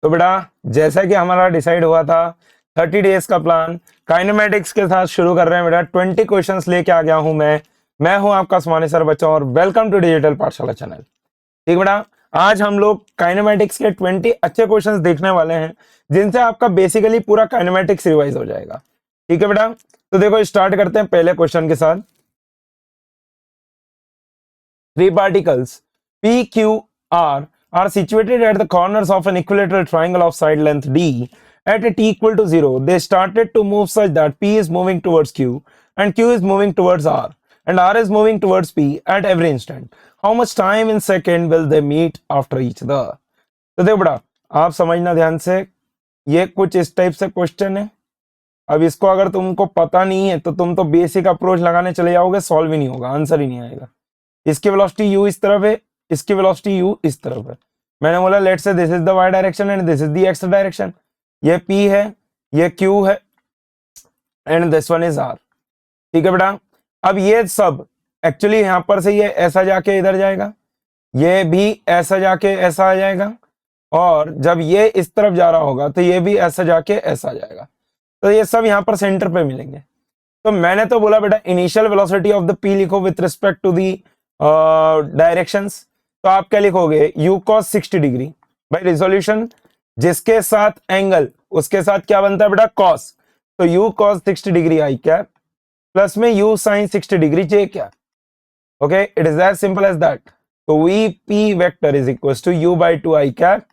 तो बेटा जैसा कि हमारा डिसाइड हुआ था 30 डेज का प्लान काइनेमेटिक्स के साथ शुरू कर रहे हैं बेटा। 20 क्वेश्चंस लेके आ गया हूं मैं हूं आपका सुमानी सर बच्चा और वेलकम टू डिजिटल पाठशाला चैनल। ठीक बेटा, आज हम लोग काइनेमेटिक्स के 20 अच्छे क्वेश्चंस देखने वाले हैं जिनसे आपका बेसिकली पूरा काइनेमेटिक्स रिवाइज हो जाएगा। ठीक है बेटा, तो देखो स्टार्ट करते हैं पहले क्वेश्चन के साथ। Three particles P, Q, R are situated at the corners of an equilateral triangle of side length D at a t equal to 0. They started to move such that P is moving towards Q and Q is moving towards R and R is moving towards P at every instant. How much time in second will they meet after each other? तो देखो बेटा, आप समझना ध्यान से, ये कुछ इस टाइप से क्वेश्चन है। अब इसको अगर तुमको पता नहीं है तो तुम तो बेसिक अप्रोच लगाने चले जाओगे, सॉल्व ही नहीं होगा, आंसर ही नहीं आएगा। इसकी वेलोसिटी u इस तरफ है, इसकी वेलोसिटी u इस तरफ है। मैंने बोला let's say this is the y direction and this is the x direction. ये p है, ये q है and this one is r। ठीक है बेटा, अब ये सब एक्चुअली यहां पर से ये ऐसा जाके इधर जाएगा, ये भी ऐसा जाके ऐसा आ जाएगा, और जब ये इस तरफ जा रहा होगा तो ये भी ऐसा जाके ऐसा आ जाएगा। तो ये सब यहाँ पर सेंटर पे मिलेंगे। तो मैंने तो बोला बेटा initial velocity of the p लिखो with respect to the directions. तो आप क्या लिखोगे, u cos 60 डिग्री भाई रिजोल्यूशन जिसके साथ एंगल उसके साथ क्या बनता है बेटा cos। तो u cos 60 degree I cap plus में u sin 60 degree j cap. Okay, it is as simple as that. तो vp vector is equal to u by 2 i cap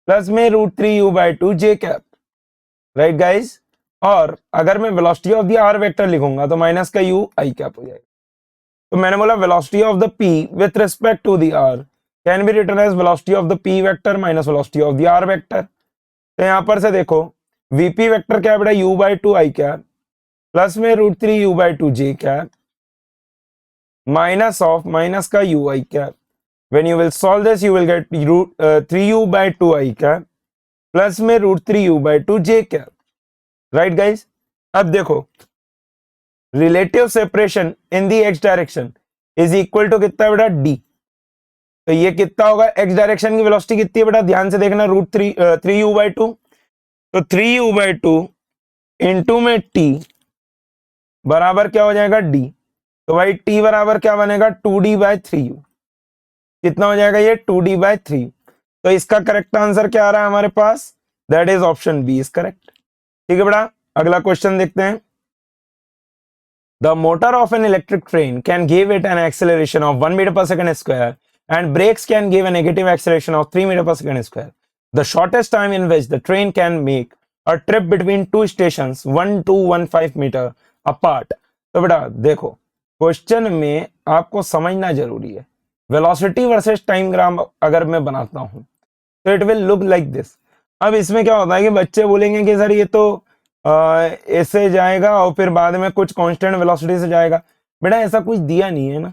plus में √3 u by 2 j cap. Right guys, और अगर मैं velocity of the r vector लिखूंगा तो minus का u i cap हो जाएगा। तो मैंने बोला velocity of the p with respect to the r can be written as velocity of the p vector minus velocity of the r vector. तो यहां पर से देखो vp वेक्टर क्या है बेटा u by 2 i cap plus में √3 u by 2 j cap minus of minus का u i cap. When you will solve this you will get 3u by 2 i cap plus में √3 u by 2 j cap. Right guys, अब देखो relative separation in the X direction is equal to कितना बेटा d। तो ये कितना होगा, x direction की वेलोसिटी कितनी है बेटा, ध्यान से देखना, √3u by 2। तो 3u by 2 इंटू में t बराबर क्या हो जाएगा d। तो भाई t बराबर क्या बनेगा 2d by 3u। कितना हो जाएगा ये 2d by 3। तो इसका करेक्ट आंसर क्या आ रहा है हमारे पास, that is option B is correct. ठीक है बेटा, अगला क्वेश्चन देखते हैं। The motor of an electric train can give it an acceleration of 1 meter per second square and brakes can give a negative acceleration of 3 meter per second square. The shortest time in which the train can make a trip between two stations 1215 meter apart. तो बेटा देखो question में आपको समझना जरूरी है, velocity versus time graph अगर मैं बनाता हूं तो it will look like this. अब इसमें क्या होता है कि बच्चे बोलेंगे कि सर ये तो ऐसे जाएगा और फिर बाद में कुछ कांस्टेंट वेलोसिटी से जाएगा। बेटा ऐसा कुछ दिया नहीं है ना,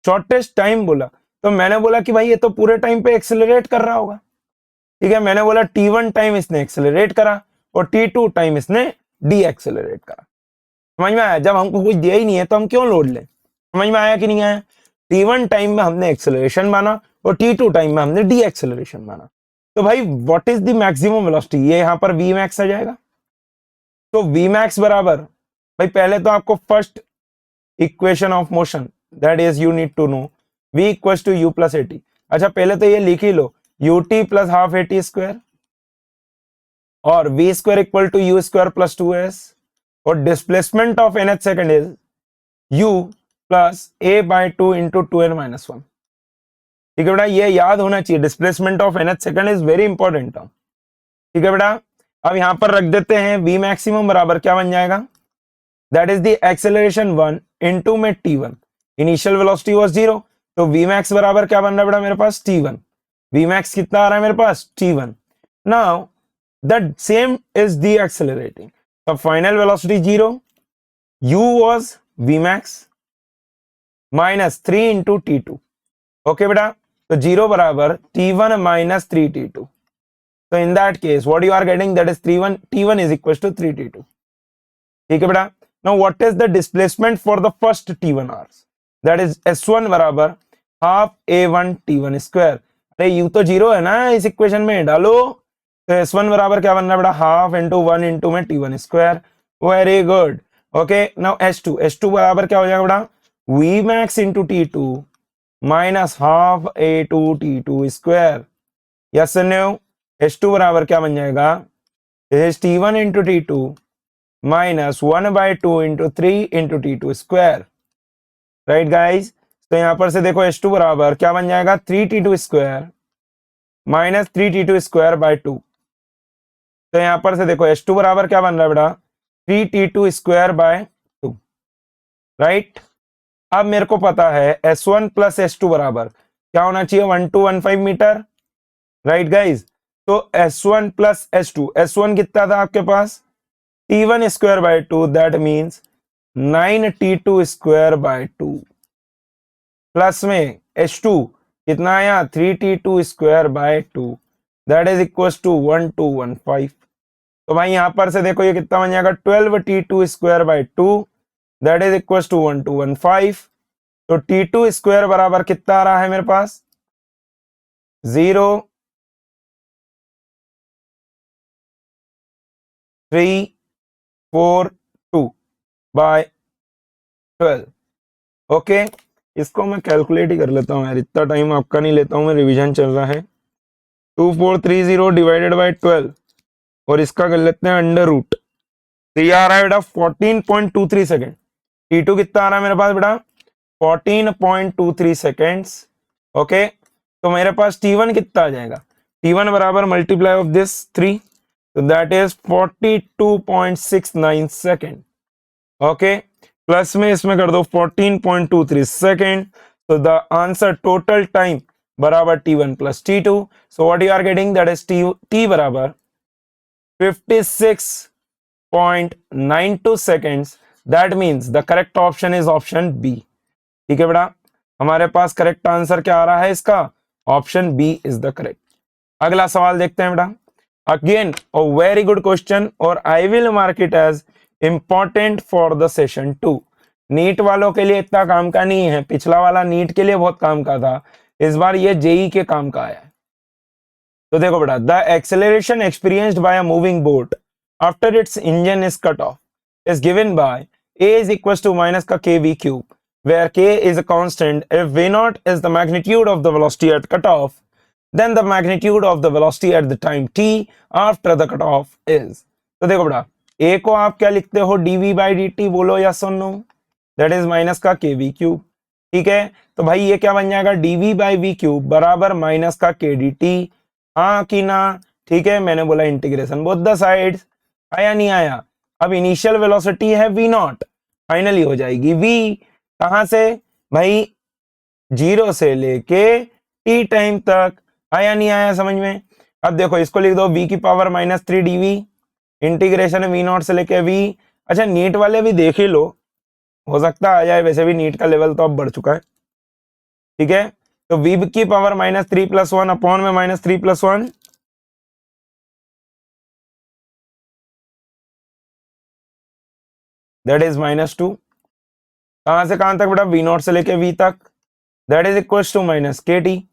शॉर्टेस्ट टाइम बोला। तो मैंने बोला कि भाई ये तो पूरे टाइम पे एक्सेलरेट कर रहा होगा। ठीक है, मैंने बोला t1 टाइम इसने एक्सेलरेट करा और t2 टाइम इसने डी एक्सेलरेट करा। समझ में आया, जब हमको कुछ दिया ही नहीं है तो हम क्यों लोड लें। समझ में आया कि नहीं आया, t1 टाइम में हमने एक्सेलरेशन माना और t2 टाइम में हमने डी एक्सेलरेशन माना। तो भाई what is the maximum velocity, ये यहाँ पर v मैक्स आ जाएगा। तो v मैक्स बराबर, भाई पहले तो आपको first equation of motion that is you need to know v equals to u plus at। अच्छा पहले तो ये लिख ही लो ut plus half at square और v square equal to u square plus 2s और displacement of nth second is u plus a by 2 into 2n minus 1। ठीक है बेटा, ये याद होना चाहिए, displacement of nth second is very important term. ठीक है बेटा, अब यहां पर रख देते हैं v मैक्सिमम बराबर क्या बन जाएगा, that is the acceleration 1 into में t1। इनिशियल वेलोसिटी वाज 0, तो v मैक्स बराबर क्या बन रहा है बेटा मेरे पास t1। v मैक्स कितना आ रहा है मेरे पास t1। Now the same is the accelerating, तो final velocity 0, u was v max minus 3 into t2। Okay बेटा, तो 0 बराबर t1 minus 3t2। So in that case, what you are getting, that is t1 is equals to 3t2. ठीक है बेटा, now what is the displacement for the first t1 hours? That is s1 बराबर half a1 t1 square. अरे u तो 0 है ना, इस equation में डालो तो S1 बराबर क्या बन रहा है बेटा, हाफ इंटू 1 इंटू में T1 square. Very good. Okay, now S2 बराबर क्या हो जाएगा बेटा, V max into T2 minus half A2 T2 square. Yes no, S2 बराबर क्या बन जाएगा, is T1 into T2 minus 1/2 into 3 into T2 square. Right guys, तो यहां पर से देखो S2 बराबर क्या बन जाएगा, 3T2 square minus 3T2 square by 2। तो यहां पर से देखो S2 बराबर क्या बन रहा है बेटा, 3T2 स्क्वायर बाय 2। राइट, अब मेरे को पता है S1 प्लस S2 बराबर क्या होना चाहिए, 1215 मीटर। राइट गाइज, तो S1 प्लस S2 कितना था आपके पास, T1 square by 2, that means 9T2 square by 2, plus में H2 कितना आया, 3T2 square by 2, that is equal to 1215। तो भाई यहां पर से देखो ये कितना बन जाएगा, 12T2 square by 2, that is equal to 1215। तो T2 स्क्वायर बराबर कितना आ रहा है मेरे पास, 0.342 बाय 12। ओके, इसको मैं कैलकुलेट ही कर लेता हूँ यार, इतना टाइम आपका नहीं लेता हूँ मैं, रिवीजन चल रहा है। 2430 डिवाइडेड बाय 12 और इसका कर लेते हैं अंडर रूट। तो ये आ रहा है बेटा 14.23 सेकेंड। T2 कितना आ रहा है मेरे पास बेटा, 14.23 सेकेंड्स। ओके, तो मेरे पास T1 कितना आ जाएगा, T1 बराबर मल्टीप्लाई ऑफ दिस 3, तो that is 42.69 second. Okay, plus में इसमें कर दो 14.23 सेकेंड, तो द आंसर टोटल टाइम बराबर T1 plus T2। So what you are getting, that is T बराबर 56.92 seconds. That means the correct option is option B। ठीक है बेटा, हमारे पास करेक्ट आंसर क्या आ रहा है इसका, option B is the correct. अगला सवाल देखते हैं बेटा, again a very good question, और I will mark it as important for the session 2। NEET वालों के लिए इतना काम का नहीं है, पिछला वाला नीट के लिए बहुत काम का था, इस बार ये जेई के काम का आया है। तो देखो बेटा, the acceleration experienced bye a moving boat after it's engine is cut off is given by a is equals to minus का kv cube, where k is a constant. If v naught is the magnitude of the velocity at cutoff, then the magnitude of the velocity at the time t after the cutoff is। तो देखो बेटा, a को आप क्या लिखते हो, dv by dt, बोलो या सुनो, दैट इज माइनस का kv क्यूब। ठीक है, तो भाई ये क्या बन जाएगा, dv by v क्यूब बराबर माइनस का k dt। हाँ कि ना, ठीक है, मैंने बोला इंटीग्रेशन बोथ द साइड्स, आया नहीं आया। अब इनिशियल वेलोसिटी है v नॉट, फाइनली हो जाएगी v, कहां से भाई, 0 से लेके t टाइम तक, आया नहीं आया समझ में। अब देखो इसको लिख दो v की power -3 dv, integration v not से लेके v। अच्छा, नीट वाले भी देख ही लो, हो सकता आ जाए, वैसे भी नीट का लेवल तो अब बढ़ चुका है। ठीक है, तो v की पावर -3 + 1 अपॉन में -3 + 1, दैट इज -2। कहां से कहां तक बेटा, v नॉट से लेके v तक, that is equal to minus K T.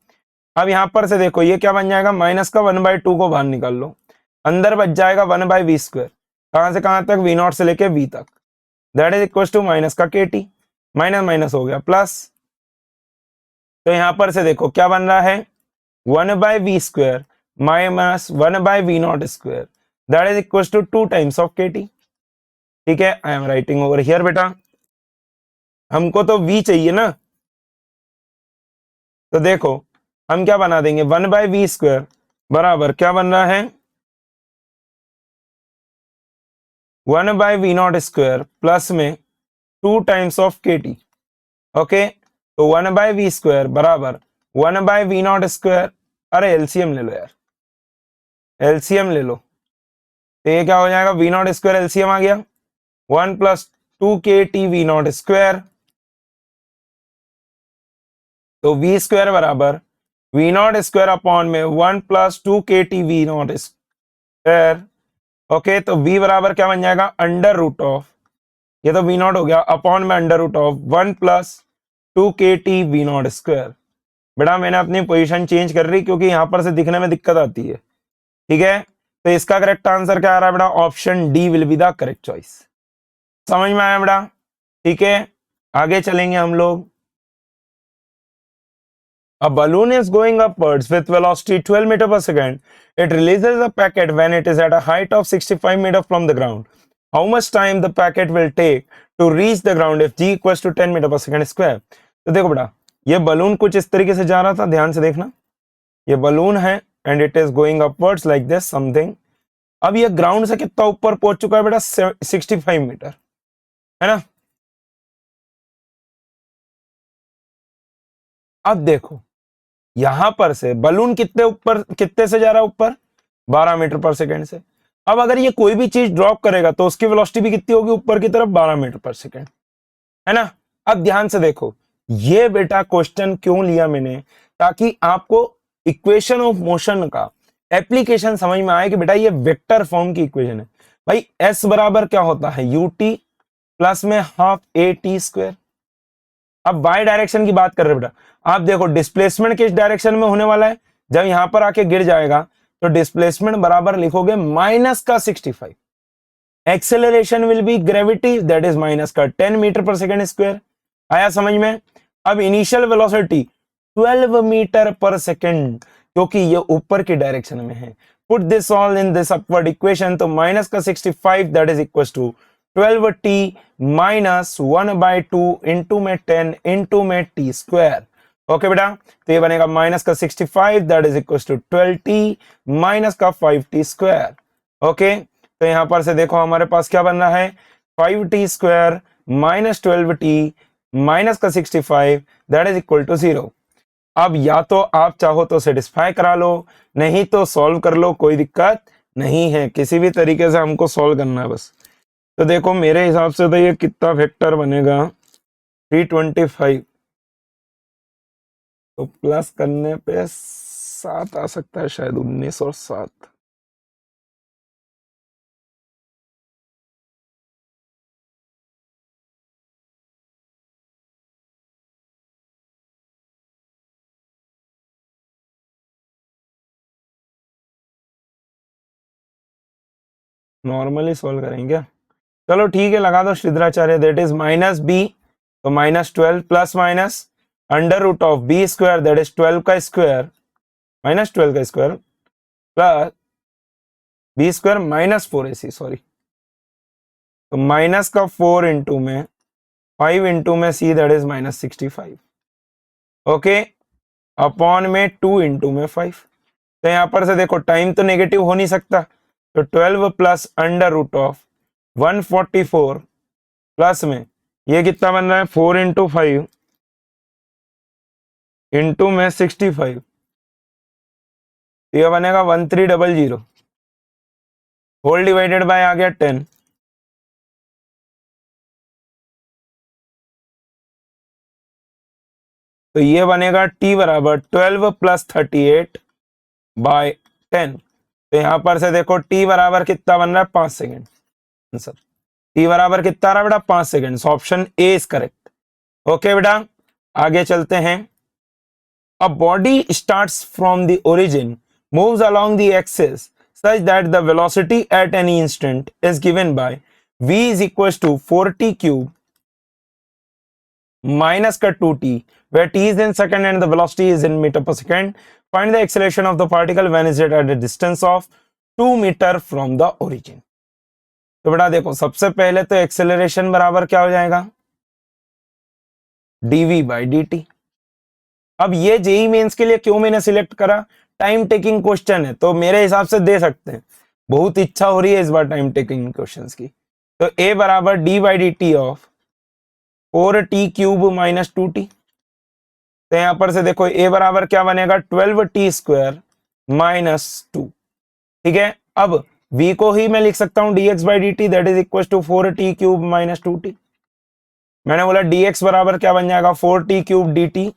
अब यहां पर से देखो ये क्या बन जाएगा, माइनस का 1/2 को बाहर निकाल लो, अंदर बच जाएगा 1/v स्क्वायर। कहां से कहां तक, v नॉट से लेके v तक, that is equal to minus का के टी, माइनस माइनस हो गया प्लस। तो यहां पर से देखो क्या बन रहा है, 1/v square minus 1/v not square, that is equal to 2 times of K T. ठीक है, I am writing over here बेटा, हमको तो v चाहिए ना, तो देखो हम क्या बना देंगे, 1/v स्क्वायर बराबर क्या बन रहा है, 1/v नॉट स्क्वायर प्लस में 2 times of K T. Okay, तो 1/v स्क्वायर बराबर 1/v नॉट स्क्वायर, अरे एलसीएम ले लो यार, एलसीएम ले लो, तो ये क्या हो जाएगा, v नॉट स्क्वायर एलसीएम आ गया, 1 + 2 kt v नॉट स्क्वायर। तो v स्क्वायर बराबर v नॉट स्क्वायर अपॉन में 1 + 2 kt v not square. Okay, तो v बराबर क्या बन जाएगा, अंडर रूट ऑफ, ये तो v नॉट हो गया, अपॉन में under root of 1 + 2 kt v not square. बेटा मैंने अपनी पोजीशन चेंज कर रही क्योंकि यहां पर से दिखने में दिक्कत आती है। ठीक है, तो इसका करेक्ट आंसर क्या आ रहा है बेटा, option D will be the correct choice. समझ में आया बेटा? ठीक है, आगे चलेंगे हम लोग। A balloon is going upwards with velocity 12 meter per second. It releases a packet when it is at a height of 65 meter from the ground. How much time the packet will take to reach the ground if g equals to 10 meter per second square? तो देखो बेटा, ये balloon कुछ इस तरीके से जा रहा था, ध्यान से देखना। ये बलून है and it is going upwards like this something. अब ये ग्राउंड से कितना ऊपर पहुंच चुका है बेटा, 65 मीटर, है ना। अब देखो यहां पर से बलून कितने ऊपर, कितने से जा रहा है ऊपर, 12 मीटर पर सेकंड से। अब अगर ये कोई भी चीज ड्रॉप करेगा तो उसकी वेलोसिटी भी कितनी होगी ऊपर की तरफ, 12 मीटर पर सेकंड, है ना। अब ध्यान से देखो, ये बेटा क्वेश्चन क्यों लिया मैंने, ताकि आपको इक्वेशन ऑफ मोशन का एप्लीकेशन समझ में आए कि बेटा ये वेक्टर फॉर्म की इक्वेशन है। भाई एस बराबर क्या होता है, यूटी प्लस में हाफ ए टी स्क्वायर। अब बाय डायरेक्शन की बात कर रहे बेटा, आप देखो डिस्प्लेसमेंट किस डायरेक्शन में होने वाला है, जब यहां पर आके गिर जाएगा तो डिस्प्लेसमेंट बराबर लिखोगे माइनस का 65। Acceleration will be gravity that is minus का 10 मीटर पर सेकेंड स्क्वायर। आया समझ में? अब initial velocity 12 meter per second, क्योंकि ये ऊपर की डायरेक्शन में है। Put this all in this upward equation, तो माइनस का 65 that is equal to 12t minus 1/2 into में 10 इंटू में टी स्क्वायर। ओके बेटा, तो ये बनेगा माइनस का 65 that is equal to 12t minus का 5t स्क्वायर। ओके, तो यहां पर से देखो हमारे पास क्या बन रहा है, 5t square minus 12t minus का 65 दैट इज इक्वल टू 0। अब या तो आप चाहो तो सेटिस्फाई करा लो, नहीं तो सॉल्व कर लो, कोई दिक्कत नहीं है, किसी भी तरीके से हमको सॉल्व करना है बस। तो देखो मेरे हिसाब से तो ये कितना वेक्टर बनेगा, 325, तो प्लस करने पे 7 आ सकता है शायद, 19 और 7। नॉर्मली सॉल्व करेंगे, चलो ठीक है, लगा दो Sridharacharya, that is minus B, तो minus 12 plus minus under root of B square that is 12 का स्क्वायर माइनस 12 का square plus B square minus 4ac, sorry, तो माइनस का 4 इंटू में 5 इंटू में C that is minus 65। Okay, upon में 2 into में 5। तो यहां पर से देखो टाइम तो नेगेटिव हो नहीं सकता, तो 12 plus under root of 144 plus में ये कितना बन रहा है, 4 इंटू 5 इंटू में 65, ये बनेगा 1300 होल डिवाइडेड बाय आ गया 10। तो ये बनेगा t बराबर 12 प्लस 38 बाय 10। तो यहां पर से देखो t बराबर कितना बन रहा है, 5 सेकेंड। आंसर t बराबर कितना रहा बेटा, 5 second. Option A is correct. Okay बेटा, आगे चलते हैं। A body starts from the origin, moves along the axis such that the velocity at any instant is given by v is equals to 4t cube minus का 2t, where t is in second and the velocity is in meter per second. Find the acceleration of the particle when it is at a distance of 2 meter from the origin. तो बेटा देखो, सबसे पहले तो acceleration बराबर क्या हो जाएगा, dv by dt। अब ये जेई मेंस के लिए क्यों मैंने सिलेक्ट करा, टाइम टेकिंग क्वेश्चन है, तो मेरे हिसाब से दे सकते हैं, बहुत इच्छा हो रही है इस बार टाइम टेकिंग क्वेश्चंस की। तो a बराबर d by D T of 4t cube minus 2t। तो यहां पर से देखो a बराबर क्या बनेगा, 12t स्क्वायर माइनस 2। ठीक है, अब v को ही मैं लिख सकता हूं dx by D T that is equal to 4t cube minus 2t। मैंने बोला dx बराबर क्या बन जाएगा, 4t cube dt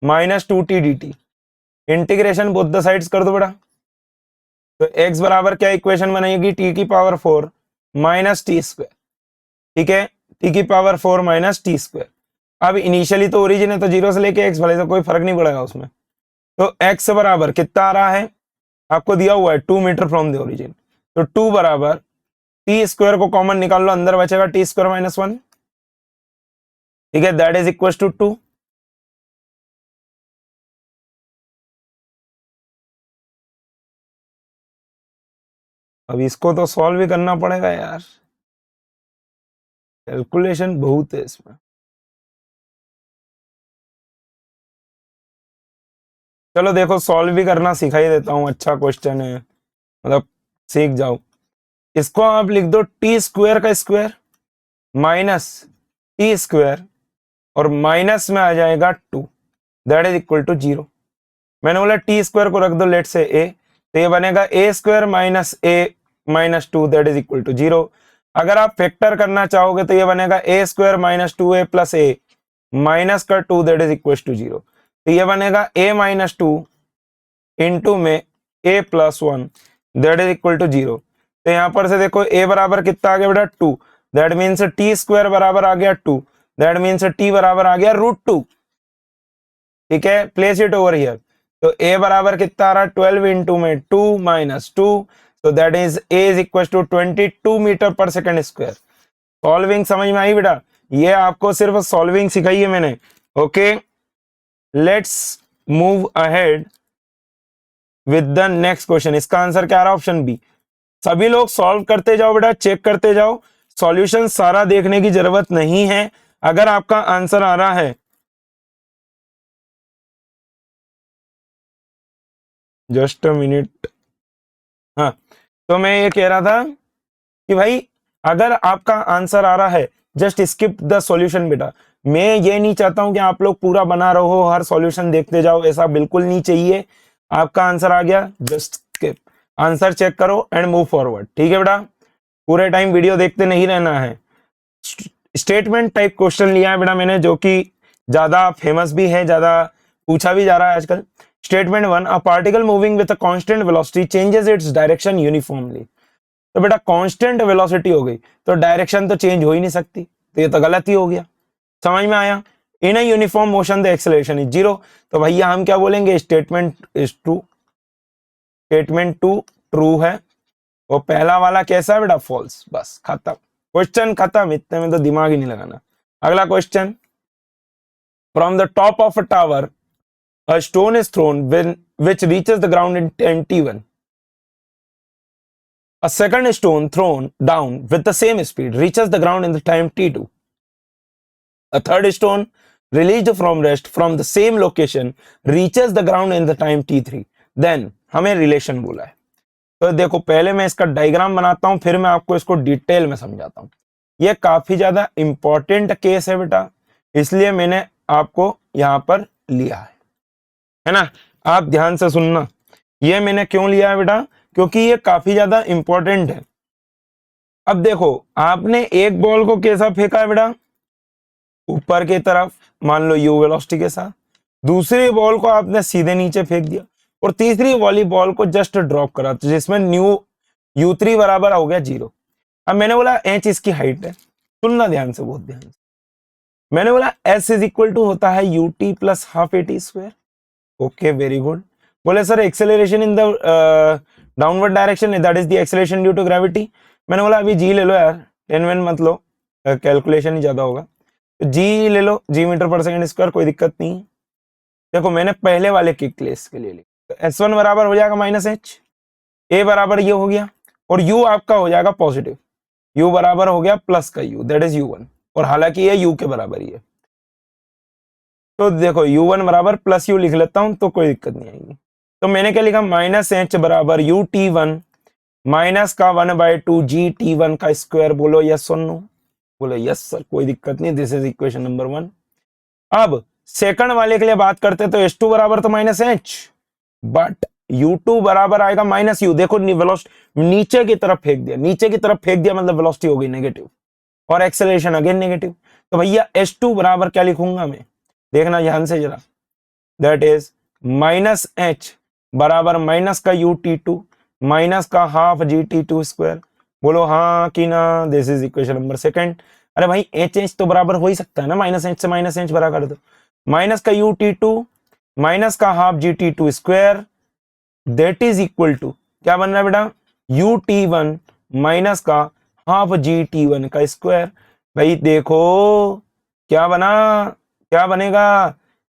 minus 2t dt। Integration both the sides कर दो बेटा। तो x बराबर क्या इक्वेशन बनेगी, t की पावर 4 माइनस टी स्क्वायर। ठीक है, t की पावर 4 माइनस टी स्क्वायर। अब इनिशियली तो ओरिजिन है, तो 0 से लेके x भले तो कोई फर्क नहीं पड़ेगा उसमें। तो x बराबर कितना आ रहा है, आपको दिया हुआ है 2 मीटर फ्रॉम द ओरिजिन, तो 2 बराबर टी स्क्वायर को कॉमन निकाल लो, अंदर बचेगा टी स्क्वायर माइनस 1, ठीक है, दैट इज इक्वल टू 2। अब इसको तो सॉल्व भी करना पड़ेगा यार, कैलकुलेशन बहुत है इसमें। चलो देखो सॉल्व भी करना सिखा ही देता हूँ, अच्छा क्वेश्चन है, मतलब सीख जाओ। इसको आप लिख दो टी स्क्वायर का स्क्वायर माइनस टी स्क्वायर और माइनस में आ जाएगा 2, दैट इज इक्वल टू 0। मैंने बोला टी स्क्वायर को रख दो लेट से ए, तो ये बनेगा A square minus A minus 2 that is equal to 0। अगर आप फैक्टर करना चाहोगे तो ये बनेगा A square minus 2a plus A minus का 2 दैट इज इक्वल टू 0। तो ये बनेगा a माइनस 2 इंटू में a plus 1 that is equal to 0। तो यहां पर से देखो a बराबर कितना आ गया बेटा 2, दैट मीन्स टी स्क्वायर बराबर आ गया 2, दैट मीन्स t बराबर आ गया √2, ठीक है, प्लेस इट ओवर हियर। तो a बराबर कितना आ रहा है 12 इंटू में 2 माइनस 2, तो that is a is equal to 22 meter per second square. Solving समझ में आई बेटा, ये आपको सिर्फ सॉल्विंग सिखाई है मैंने। Okay, let's move ahead with the next question. इसका आंसर क्या आ रहा है, ऑप्शन बी। सभी लोग सॉल्व करते जाओ बेटा, चेक करते जाओ, सॉल्यूशन सारा देखने की जरूरत नहीं है। अगर आपका आंसर आ रहा है, जस्ट अ मिनट, हाँ, तो मैं ये कह रहा था कि भाई अगर आपका आंसर आ रहा है जस्ट स्किप द सॉल्यूशन बेटा। मैं ये नहीं चाहता हूं कि आप लोग पूरा बना रहो, हर सॉल्यूशन देखते जाओ, ऐसा बिल्कुल नहीं चाहिए। आपका आंसर आ गया, जस्ट स्किप, आंसर चेक करो एंड मूव फॉरवर्ड, ठीक है बेटा। पूरे टाइम वीडियो देखते नहीं रहना है। स्टेटमेंट टाइप क्वेश्चन लिया है बेटा मैंने, जो कि ज्यादा फेमस भी है, ज्यादा पूछा भी जा रहा है आजकल। Statement 1, a particle moving with a constant velocity changes its direction uniformly. तो बेटा कांस्टेंट वेलोसिटी हो गई तो डायरेक्शन तो चेंज हो ही नहीं सकती, तो ये तो गलत ही हो गया। समझ में आया। In a uniform motion the acceleration is 0, तो भैया हम क्या बोलेंगे, statement is true, statement 2 true है, वो पहला वाला कैसा है बेटा, फॉल्स। बस खत्म, क्वेश्चन खत्म, इतने में तो दिमाग ही नहीं लगाना। अगला question, from the top of a tower a stone is throne when which reaches the ground in time t1. A second stone thrown down with the same speed reaches the ground in the time t2. A third stone released from rest from the same location reaches the ground in the time t3. Then हमें relation बोला है। तो देखो पहले मैं इसका diagram बनाता हूं, फिर मैं आपको इसको डिटेल में समझाता हूं। ये काफी ज्यादा इंपॉर्टेंट केस है बेटा, इसलिए मैंने आपको यहां पर लिया है ना। आप ध्यान से सुनना, ये मैंने क्यों लिया है बेटा, क्योंकि ये काफी ज्यादा इंपॉर्टेंट है। अब देखो आपने एक बॉल को कैसा फेंका है बेटा, ऊपर की तरफ, मान लो यू वेलोसिटी के साथ। दूसरी बॉल को आपने सीधे नीचे फेंक दिया, और तीसरी वाली बॉल को जस्ट ड्रॉप करा, तो जिसमें न्यू u3 बराबर हो गया 0। अब मैंने बोला h इसकी हाइट है, सुनना ध्यान से, बहुत ध्यान से। मैंने बोला s इज इक्वल टू होता है ut plus half at square. Okay, very good. बोले sir acceleration in the downward direction, that is the acceleration due to gravity. मैंने बोला अभी जी ले लो यार, 10 वन मत लो, कैलकुलेशन ही ज्यादा होगा, तो जी ले लो, जी मीटर पर सेकंड स्क्वायर, कोई दिक्कत नहीं। देखो मैंने पहले वाले की केस के लिए लिखा, तो S1 बराबर हो जाएगा माइनस h, a बराबर ये हो गया, और u आपका हो जाएगा पॉजिटिव, u बराबर हो गया प्लस का u, दैट इज u1, और हालांकि ये u के बराबर ही है। तो देखो u1 बराबर प्लस u लिख लेता हूं, तो कोई दिक्कत नहीं आएगी। तो मैंने क्या लिखा, माइनस h बराबर ut1 माइनस का 1/2 gt1 का स्क्वायर। बोलो यस और नो, बोलो यस सर, कोई दिक्कत नहीं, दिस इज इक्वेशन नंबर 1। अब सेकंड वाले के लिए बात करते हैं, तो s2 बराबर तो माइनस h, बट u2 बराबर आएगा माइनस u। देखो वेलोसिटी नीचे की तरफ फेंक दिया, नीचे की तरफ फेंक दिया मतलब वेलोसिटी हो गई नेगेटिव, और एक्सेलरेशन अगेन नेगेटिव। तो भैया s2 बराबर क्या लिखूंगा मैं, देखना ध्यान से जरा, दैट इज माइनस h बराबर माइनस का ut2 माइनस का हाफ gt2 स्क्वायर। बोलो हाँ कि ना, this is equation number second. अरे भाई h तो बराबर हो ही सकता है ना, माइनस h से माइनस h बराबर कर दो, माइनस का ut2 माइनस का half gt2 square that is equal to क्या बन रहा है बेटा, यू टी वन माइनस का हाफ जी टी वन का स्क्वायर। भाई देखो क्या बना, क्या बनेगा,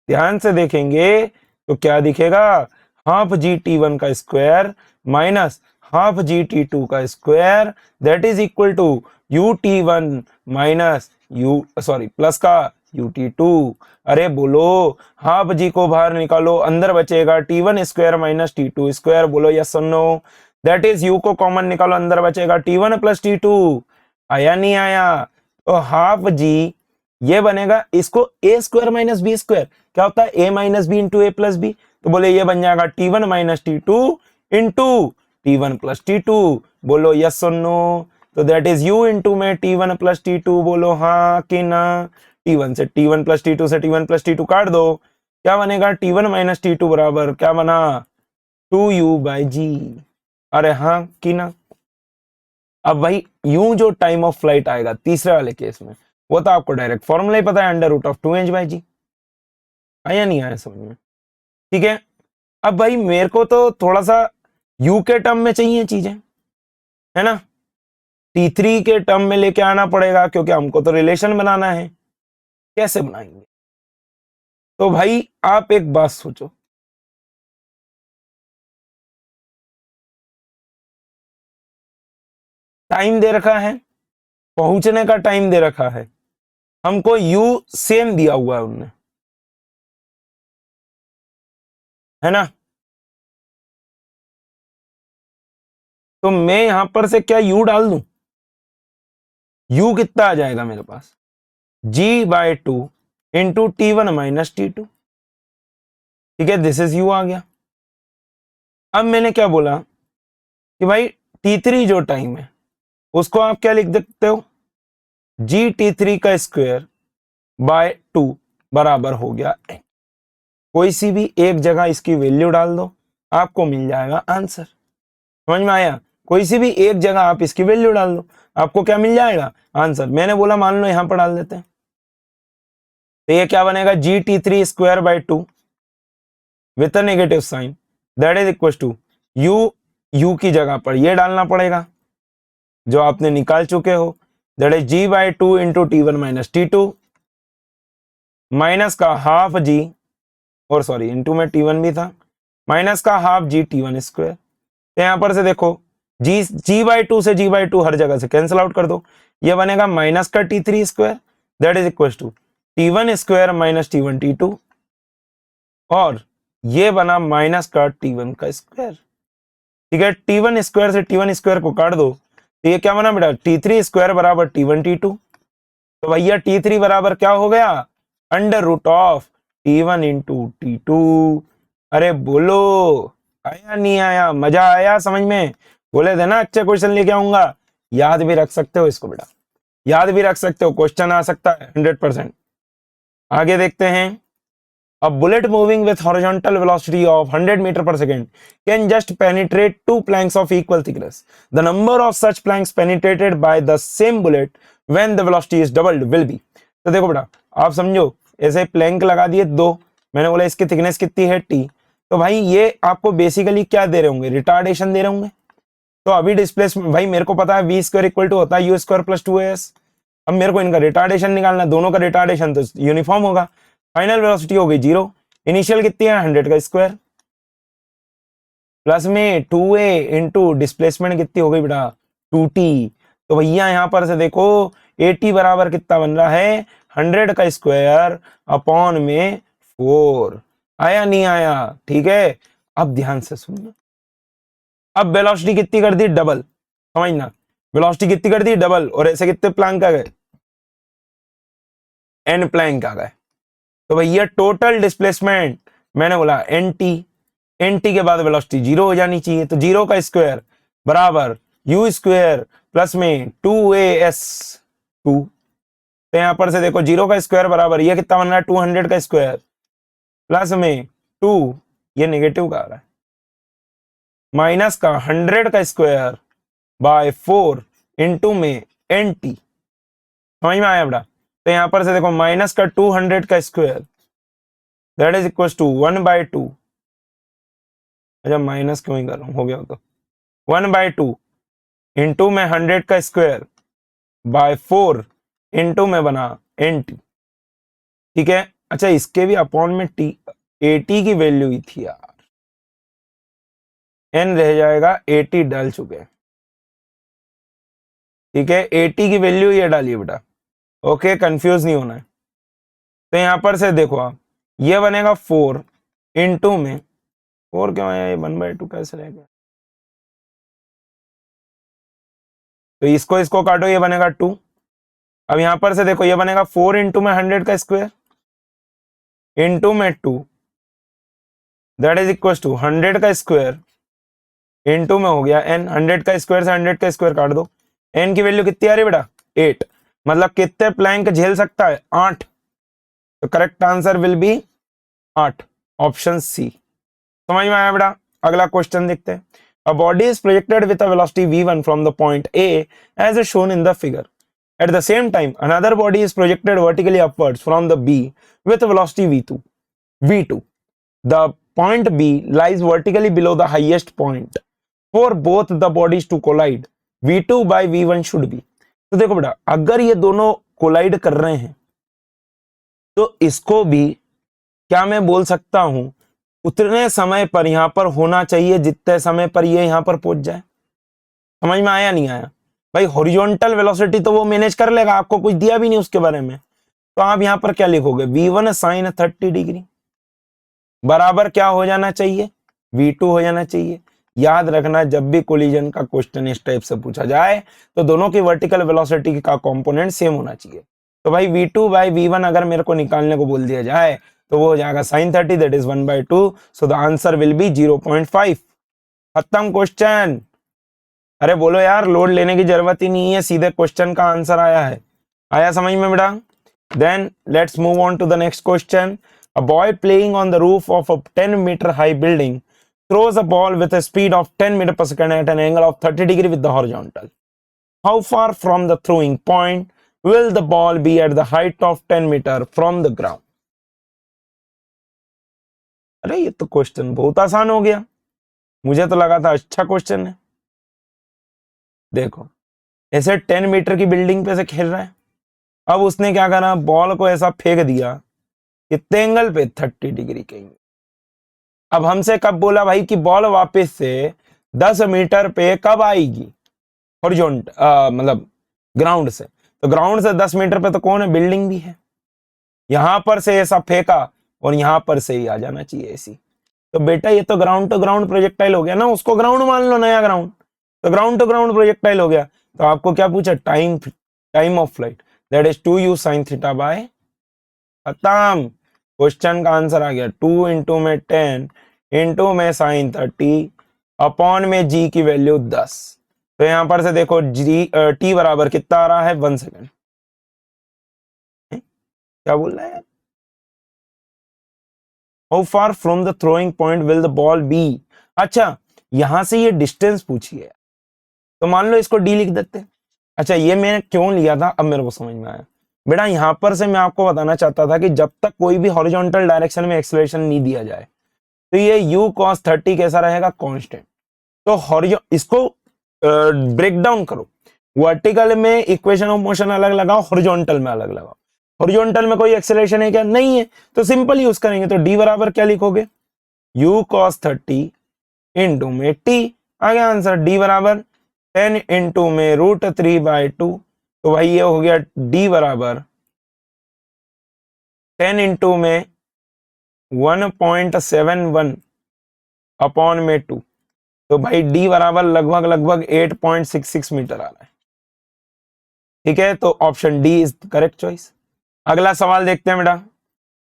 ध्यान से देखेंगे तो क्या दिखेगा, हाफ जी टी वन का square minus half G T two का square that is equal to U T one minus U sorry plus का यू टी टू। अरे बोलो हाफ जी को बाहर निकालो, अंदर बचेगा T one square minus T two square. बोलो यस और नो। दैट इज यू को कॉमन निकालो, अंदर बचेगा T one plus T two. आया नहीं आया, तो हाफ जी ये बनेगा, इसको A square minus B square क्या होता है, A minus B into A plus B. तो बोले ये बन जाएगा T one minus T two into T one plus T two. बोलो यस और नो। तो दैट इज यू इंटू में T one plus T two. बोलो हाँ कि ना। टी वन से T one plus T two से T one plus T two काट दो, क्या बनेगा, T one minus T two बराबर क्या बना, टू यू बाई जी। अरे हाँ कि ना। अब भाई यूं जो टाइम ऑफ फ्लाइट आएगा तीसरे वाले केस में, वो तो आपको डायरेक्ट फॉर्मूला ही पता है, under root of two H by G. आया नहीं आया समझ में, ठीक है। अब भाई मेरे को तो थोड़ा सा यू के टर्म में चाहिए चीजें, है ना, टी थ्री के टर्म में लेके आना पड़ेगा क्योंकि हमको तो रिलेशन बनाना है। कैसे बनाएंगे, तो भाई आप एक बात सोचो, टाइम दे रखा है, पहुंचने का टाइम दे रखा है, हमको यू सेम दिया हुआ है उनने, है ना। तो मैं यहां पर से क्या यू डाल दूं, यू कितना आ जाएगा मेरे पास, G by two into T one minus T two. ठीक है, दिस इज यू आ गया। अब मैंने क्या बोला कि भाई टी थ्री जो टाइम है उसको आप क्या लिख सकते हो, जी टी थ्री का स्क्वायर बाय टू बराबर हो गया n। कोई सी भी एक जगह इसकी वैल्यू डाल दो, आपको मिल जाएगा आंसर। समझ में आया, कोई सी भी एक जगह आप इसकी वैल्यू डाल दो, आपको क्या मिल जाएगा, आंसर। मैंने बोला मान लो यहां पर डाल देते हैं, तो ये क्या बनेगा, G T three square by two with a negative sign that is equal to U, U की जगह पर ये डालना पड़ेगा जो आपने निकाल चुके हो, that is G by two into T one minus T two minus का हाफ जी, और सॉरी इंटू में टी वन भी था, माइनस का half G T one square. तो यहां पर से देखो जी बाई टू से जी बाई टू हर जगह से कैंसिल आउट कर दो, ये बनेगा माइनस का T three square that is equal to T one square minus T one T two, और ये बना माइनस का टी वन का स्क्वायर। ठीक है, टी वन स्क्वायर से टी वन स्क्वायर को काट दो, तो ये क्या बना बेटा, टी थ्री स्क्वायर बराबर टी वन टी टू। तो भैया टी थ्री बराबर क्या हो गया, under root of T one into T two. अरे बोलो आया नहीं आया, मजा आया समझ में, बोले थे ना अच्छे क्वेश्चन लेके आऊंगा। याद भी रख सकते हो इसको बेटा, याद भी रख सकते हो, क्वेश्चन आ सकता है 100%। आगे देखते हैं, a bullet moving with horizontal velocity of 100 meter per second can just penetrate two planks of equal thickness. The number of such planks penetrated by the same bullet when the velocity is doubled will be। तो देखो बेटा आप समझो, ऐसे Planck लगा दिए दो, मैंने बोला इसकी थिकनेस कितनी है टी, तो भाई ये आपको बेसिकली क्या दे रहे होंगे, रिटार्डेशन दे रहे होंगे। तो अभी डिस्प्लेसमेंट भाई मेरे को पता है वी स्क्वायर इक्वल टू होता है you square plus two S. अब मेरे को इनका रिटार्डेशन निकालना, दोनों का रिटार्डेशन तो यूनिफॉर्म होगा। फाइनल वेलोसिटी हो गई जीरो, इनिशियल कितनी है 100 का स्क्वायर, प्लस में 2a इंटू डिस्प्लेसमेंट कितनी हो गई बेटा 2t। तो भैया यहां पर से देखो 80 बराबर कितना बन रहा है, 100 का स्क्वायर अपॉन में 4। आया नहीं आया, ठीक है। अब ध्यान से सुनना, अब वेलोसिटी कितनी कर दी डबल, समझना, वेलोसिटी कितनी कर दी डबल, और ऐसे कितने प्लैंक आ गए, n प्लैंक आ गए। तो भैया टोटल डिस्प्लेसमेंट मैंने बोला एन टी, एन टी के बाद वेलोसिटी जीरो हो जानी चाहिए, तो जीरो का स्क्वायर बराबर यू स्क्वायर प्लस में 2as 2। तो यहां पर से देखो जीरो का स्क्वायर बराबर ये कितना बन रहा है 200 का स्क्वायर प्लस में 2, ये नेगेटिव का आ रहा है, माइनस का 100 का स्क्वायर बाय 4 इंटू में एन टी। समझ में आया बेटा, तो यहां पर से देखो माइनस का 200 का square that is equal to 1/2 अच्छा माइनस क्यों ही कर रहा हूँ, हो गया तो 1/2 इंटू में 100 का स्क्वायर बाय 4 इंटू में बना NT, ठीक है। अच्छा इसके भी अपॉन में टी 80 की वैल्यू ही थी यार, n रह जाएगा 80 डाल चुके हैं, ठीक है 80 की वैल्यू ये डालिए बेटा, ओके कंफ्यूज नहीं होना है। तो यहां पर से देखो आप, ये बनेगा 4 इंटू में 4 क्यों आया ये 1/2 कैसे रह गया, तो इसको काटो ये बनेगा 2। अब यहां पर से देखो ये बनेगा 4 इंटू में 100 का स्क्वायर इंटू में 2 दैट इज इक्वल टू 100 का स्क्वायर इंटू में हो गया n, 100 का स्क्वायर से 100 का स्क्वायर काट दो, n की वैल्यू कितनी आ रही है बेटा 8, मतलब कितने प्लैंक झेल सकता है 8, तो correct answer will be 8, option C. समझ में आया बेटा। अगला क्वेश्चन देखते हैं। A body is projected with a velocity v1 from the point a as shown in the figure, at the same time another body is projected vertically upwards from the b with velocity v2, the point b lies vertically below the highest point for both the bodies to collide, v2 by v1 should be। तो देखो बेटा अगर ये दोनों collide कर रहे हैं तो इसको भी क्या मैं बोल सकता हूं उतने समय पर यहां पर होना चाहिए जितने समय पर ये यहां पर पहुंच जाए। समझ में आया नहीं आया भाई, हॉरिजॉन्टल वेलोसिटी तो वो मैनेज कर लेगा, आपको कुछ दिया भी नहीं उसके बारे में, तो आप यहां पर क्या लिखोगे v1 sin 30 डिग्री बराबर क्या हो जाना चाहिए v2 हो जाना चाहिए। याद रखना जब भी कोलिजन का क्वेश्चन इस टाइप से पूछा जाए तो दोनों की वर्टिकल वेलोसिटी का कंपोनेंट सेम होना चाहिए। तो भाई v2 बाई v1 अगर मेरे को निकालने को बोल दिया जाए तो वो हो जाएगा sin 30 that is 1/2, so the answer will B 0.5। खत्म क्वेश्चन। अरे बोलो यार, लोड लेने की जरूरत ही नहीं है, सीधे क्वेश्चन का आंसर आया है। आया समझ में बेटा। Then let's move on to the next question. A boy playing on the roof of a 10-meter high building throws a ball with a speed of 10 meters per second at an angle of 30 degree with the horizontal. How far from the throwing point will the ball be at the height of 10 meters from the ground? अरे ये तो question बहुत आसान हो गया, मुझे तो लगा था अच्छा क्वेश्चन है। देखो ऐसे 10 मीटर की बिल्डिंग पे से खेल रहा है, अब उसने क्या करा, बॉल को ऐसा फेंक दिया कितने एंगल पे 30 डिग्री के एंगल। अब हमसे कब बोला भाई कि बॉल वापस से 10 मीटर पे कब आएगी, हॉरिजॉन्ट मतलब ग्राउंड से, तो ग्राउंड से 10 मीटर पे तो कौन है, बिल्डिंग भी है। यहां पर से ऐसा फेंका और यहां पर से ही आ जाना चाहिए ऐसी, तो बेटा ये तो ग्राउंड टू ग्राउंड प्रोजेक्टाइल हो गया ना, उसको ग्राउंड मान लो, नया ग्राउंड, तो ग्राउंड टू ग्राउंड प्रोजेक्टाइल हो गया। तो आपको क्या पूछा, time of flight that is 2u sin theta by, खत्म, क्वेश्चन का आंसर आ गया 2 इंटू में 10 इंटू में sin 30 अपॉन में g की वैल्यू 10। तो यहां पर से देखो t बराबर कितना आ रहा है 1 सेकेंड। क्या बोल रहा है यार, how far from the throwing point will the ball be. अच्छा यहां से ये डिस्टेंस पूछी है, तो मान लो इसको d लिख देते। अच्छा ये मैंने क्यों लिया था अब मेरे को समझ में आया बेटा, यहां पर से मैं आपको बताना चाहता था कि जब तक कोई भी हॉरिजॉन्टल डायरेक्शन में एक्सेलरेशन नहीं दिया जाए तो ये u cos 30 कैसा रहेगा, कांस्टेंट। तो इसको ब्रेक डाउन करो, वर्टिकल में इक्वेशन ऑफ मोशन अलग लगाओ, हॉरिजॉन्टल में अलग लगाओ। हॉरिजॉन्टल में कोई एक्सेलरेशन है क्या, नहीं है, तो सिंपल यूज करेंगे। तो d बराबर क्या लिखोगे, u cos 30 इंटू में t, आ गया आंसर। d बराबर 10 इंटू में √3/2, तो भाई ये हो गया d बराबर 10 इंटू में 1.71 अपॉन में 2, तो भाई d बराबर लगभग 8.66 मीटर आ रहा है। ठीक है, तो option D is correct choice. अगला सवाल देखते हैं बेटा।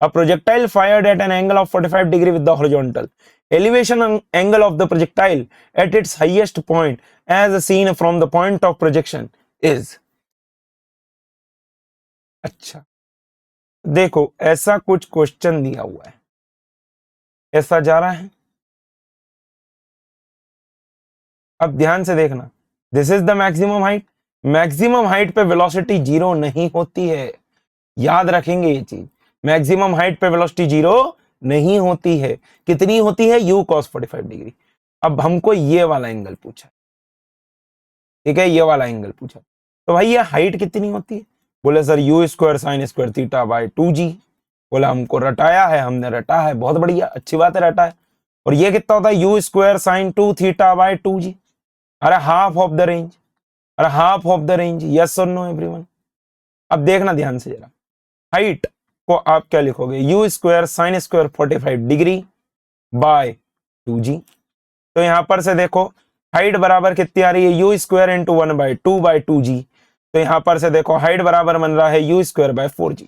A projectile fired at an angle of 45 degree with the horizontal elevation angle of the projectile at its highest point as seen from the point of projection is। अच्छा देखो ऐसा कुछ question दिया हुआ है, ऐसा जा रहा है, अब ध्यान से देखना, this is the maximum height. Maximum height पे वेलोसिटी 0 नहीं होती है, याद रखेंगे ये चीज, मैक्सिमम हाइट पे वेलोसिटी 0 नहीं होती है। कितनी होती है? u cos 45 degree. अब हमको ये वाला एंगल पूछा, ठीक है, ये वाला एंगल पूछा, तो भाई ये हाइट कितनी होती है? बोले sir u square sine square theta by 2g। बोला हमको रटाया है, हमने रटा है, बहुत बढ़िया, अच्छी बात है, रटा है। और ये कितना होता है? u square sine 2 theta by 2g। अरे हाफ ऑफ द रेंज, अरे half of the range, yes और नो एवरीवन। अब देखना ध्यान से जरा, हाइट को आप क्या लिखोगे? u square sine square 45 degree by 2g। तो यहां पर से देखो हाइट बराबर कितनी आ रही है? u square into 1/2/2g। तो यहां पर से देखो हाइट बराबर बन रहा है u स्क्वायर बाय 4g।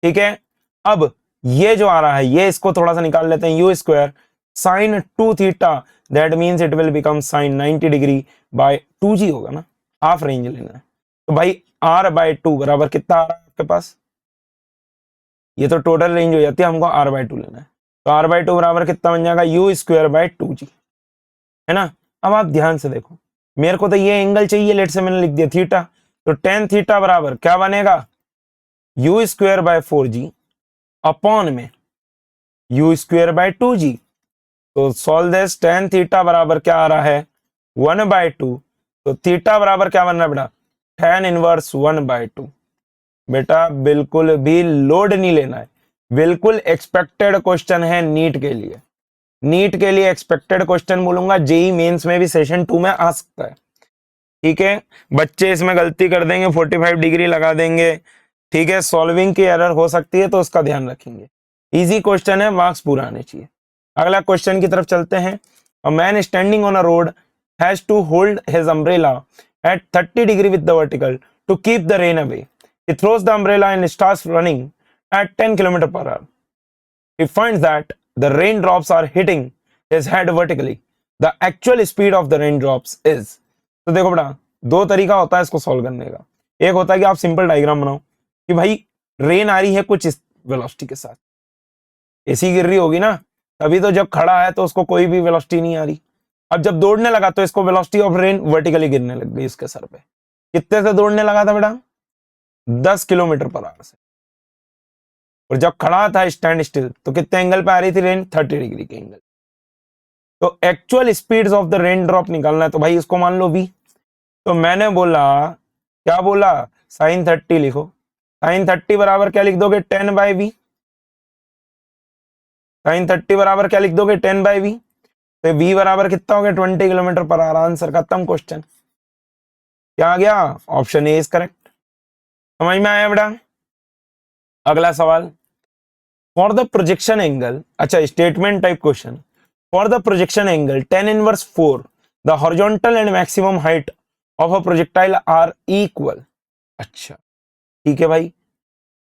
ठीक है, अब ये जो आ रहा है ये इसको थोड़ा सा निकाल लेते हैं, u square sine 2 theta, that means it will become sign 90 degree by 2g होगा ना, हाफ रेंज लेना है। तो भाई r/2 बराबर कितना आ रहा है आपके पास? ये तो टोटल रेंज हो जाती है, हमको r/2 लेना है। तो r/2 बराबर कितना बन जाएगा? u स्क्वायर बाय 2g, है ना। अब आप ध्यान से देखो, मेरे को तो ये एंगल चाहिए, लेट से मैंने लिख दिया थीटा, तो tan थीटा बराबर क्या बनेगा? u square by 4g upon में u स्क्वायर बाय 2g। तो सॉल्व दिस, tan थीटा बराबर क्या आ रहा है? 1/2। तो थीटा बराबर क्या बन रहा है बेटा? tan inverse 1/2। बेटा बिल्कुल भी लोड नहीं लेना है, बिल्कुल एक्सपेक्टेड क्वेश्चन है नीट के लिए। नीट के लिए एक्सपेक्टेड क्वेश्चन बोलूंगा, जेई मेंस में भी सेशन 2 में आ सकता है। ठीक है, बच्चे इसमें गलती कर देंगे, 45 डिग्री लगा देंगे, ठीक है, सॉल्विंग की एरर हो सकती है, तो उसका ध्यान रखेंगे। इजी क्वेश्चन है, मार्क्स पूरा आने चाहिए। अगला क्वेश्चन की तरफ चलते हैं। A man standing on a road has to hold his umbrella at 30 degree with the vertical to keep the rain away. He throws the umbrella and starts running at 10 km/h. He finds that the raindrops are hitting his head vertically. The actual speed of the raindrops is. तो देखो बेटा, दो तरीका होता है इसको solve करने का। एक होता है कि आप सिंपल डायग्राम बनाओ कि भाई रेन आ रही है कुछ इस वेलोसिटी के साथ, ऐसी गिर रही होगी ना, तभी तो जब खड़ा है तो उसको कोई भी वेलोसिटी नहीं आ रही। अब जब दौड़ने लगा तो इसको वेलोसिटी ऑफ रेन वर्टिकली गिरने लग गई इसके सर पे। कितने से दौड़ने लगा था बेटा? 10 km/h से। और जब खड़ा था स्टैंड स्टिल तो कितने एंगल पे आ रही थी रेन? 30 डिग्री के एंगल। तो actual speeds of the rain drop निकालना है, तो भाई इसको मान लो v। तो मैंने बोला, क्या बोला? साइन 30 लिखो। साइन 30 बराबर क्या लिख दोगे? 10/v। साइन 30 बराबर क्या लिख दोगे? 10/v। तो v बराबर कितना हो गया? 20 km/h। आंसर खत्म क्वेश्चन। क्या आ गया? Option A is correct. समझ में आया बेटा? अगला सवाल, फॉर द प्रोजेक्शन एंगल, अच्छा statement type question. For the projection angle tan inverse 4 the horizontal and maximum height of a projectile are equal. अच्छा ठीक है भाई,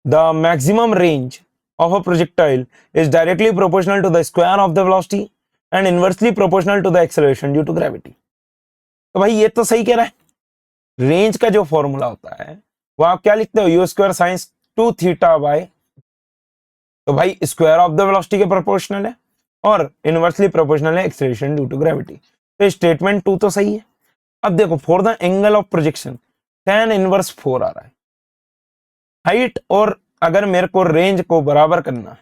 the maximum range of a projectile is directly proportional to the square of the velocity and inversely proportional to the acceleration due to gravity. तो भाई ये तो सही कह रहा है। रेंज का जो फॉर्मूला होता है वो आप क्या लिखते हो? u square sine 2 theta bye, तो भाई स्क्वायर ऑफ द वेलोसिटी के प्रोपोर्शनल है और इनवर्सली प्रोपोर्शनल है एक्सेलरेशन ड्यू टू ग्रेविटी। तो स्टेटमेंट 2 तो सही है। अब देखो, for the angle of projection tan inverse 4 आ रहा है। हाइट और अगर मेरे को रेंज को बराबर करना है,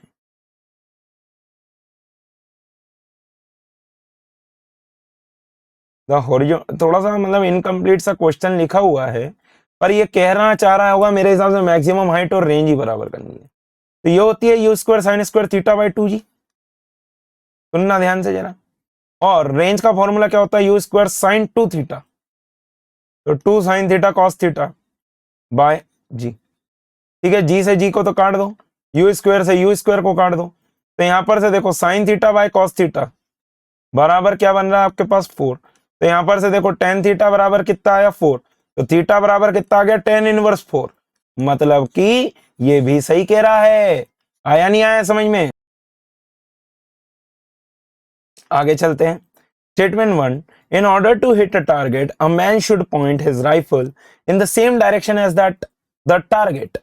द हॉरिजॉन्टल, थोड़ा सा मतलब इनकम्प्लीट सा क्वेश्चन लिखा हुआ है, पर ये कहना चाह रहा होगा मेरे हिसाब से मैक्सिमम हाइट और रेंज ही बराबर करनी है। तो ये होती है u square sine square theta by 2g। सुनना ध्यान से जरा। और रेंज का फॉर्मूला क्या होता है? u स्क्वायर साइन 2 थीटा, तो 2 sine theta cos theta by g। ठीक है, g से g को तो काट दो, u स्क्वायर से u स्क्वायर को काट दो। तो यहां पर से देखो sign theta by cos theta बराबर क्या बन रहा है आपके पास? 4। तो यहां पर से देखो tan थीटा बराबर कितना आया? 4। तो थीटा बराबर कितना आ गया? tan inverse 4। मतलब कि ये भी सही कह रहा है। आया नहीं आया समझ में? आगे चलते हैं। Statement 1, in order to hit a target a man should point his rifle in the same direction as that the target।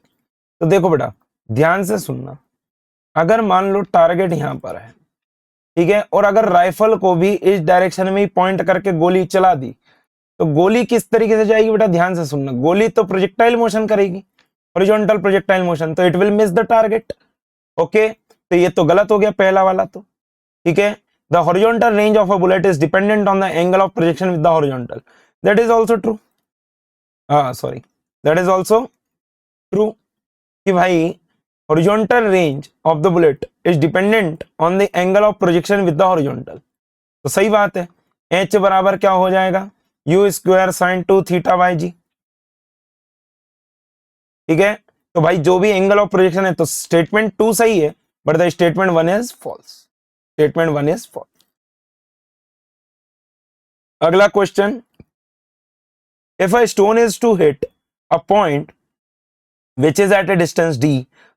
तो देखो बेटा ध्यान से सुनना, अगर मान लो टारगेट यहां पर है, ठीक है, और अगर राइफल को भी इस डायरेक्शन में ही पॉइंट करके गोली चला दी, तो गोली किस तरीके से जाएगी बेटा? ध्यान से सुनना, गोली तो प्रोजेक्टाइल मोशन करेगी, हॉरिजॉन्टल प्रोजेक्टाइल मोशन, तो it will miss the target. Okay, तो ये तो गलत हो गया पहला वाला तो, ठीक है। The horizontal range of a bullet is dependent on the angle of projection with the horizontal, that is also true, sorry that is also true कि भाई horizontal range of the bullet is dependent on the angle of projection with the horizontal, तो सही बात है। H बराबर क्या हो जाएगा, U square sine 2 theta by G, ठीक है। तो भाई जो भी एंगल ऑफ प्रोजेक्शन है, तो स्टेटमेंट 2 सही है, but the statement 1 is false, statement 1 is false. अगला question, if a stone is to hit a point which is at a distance d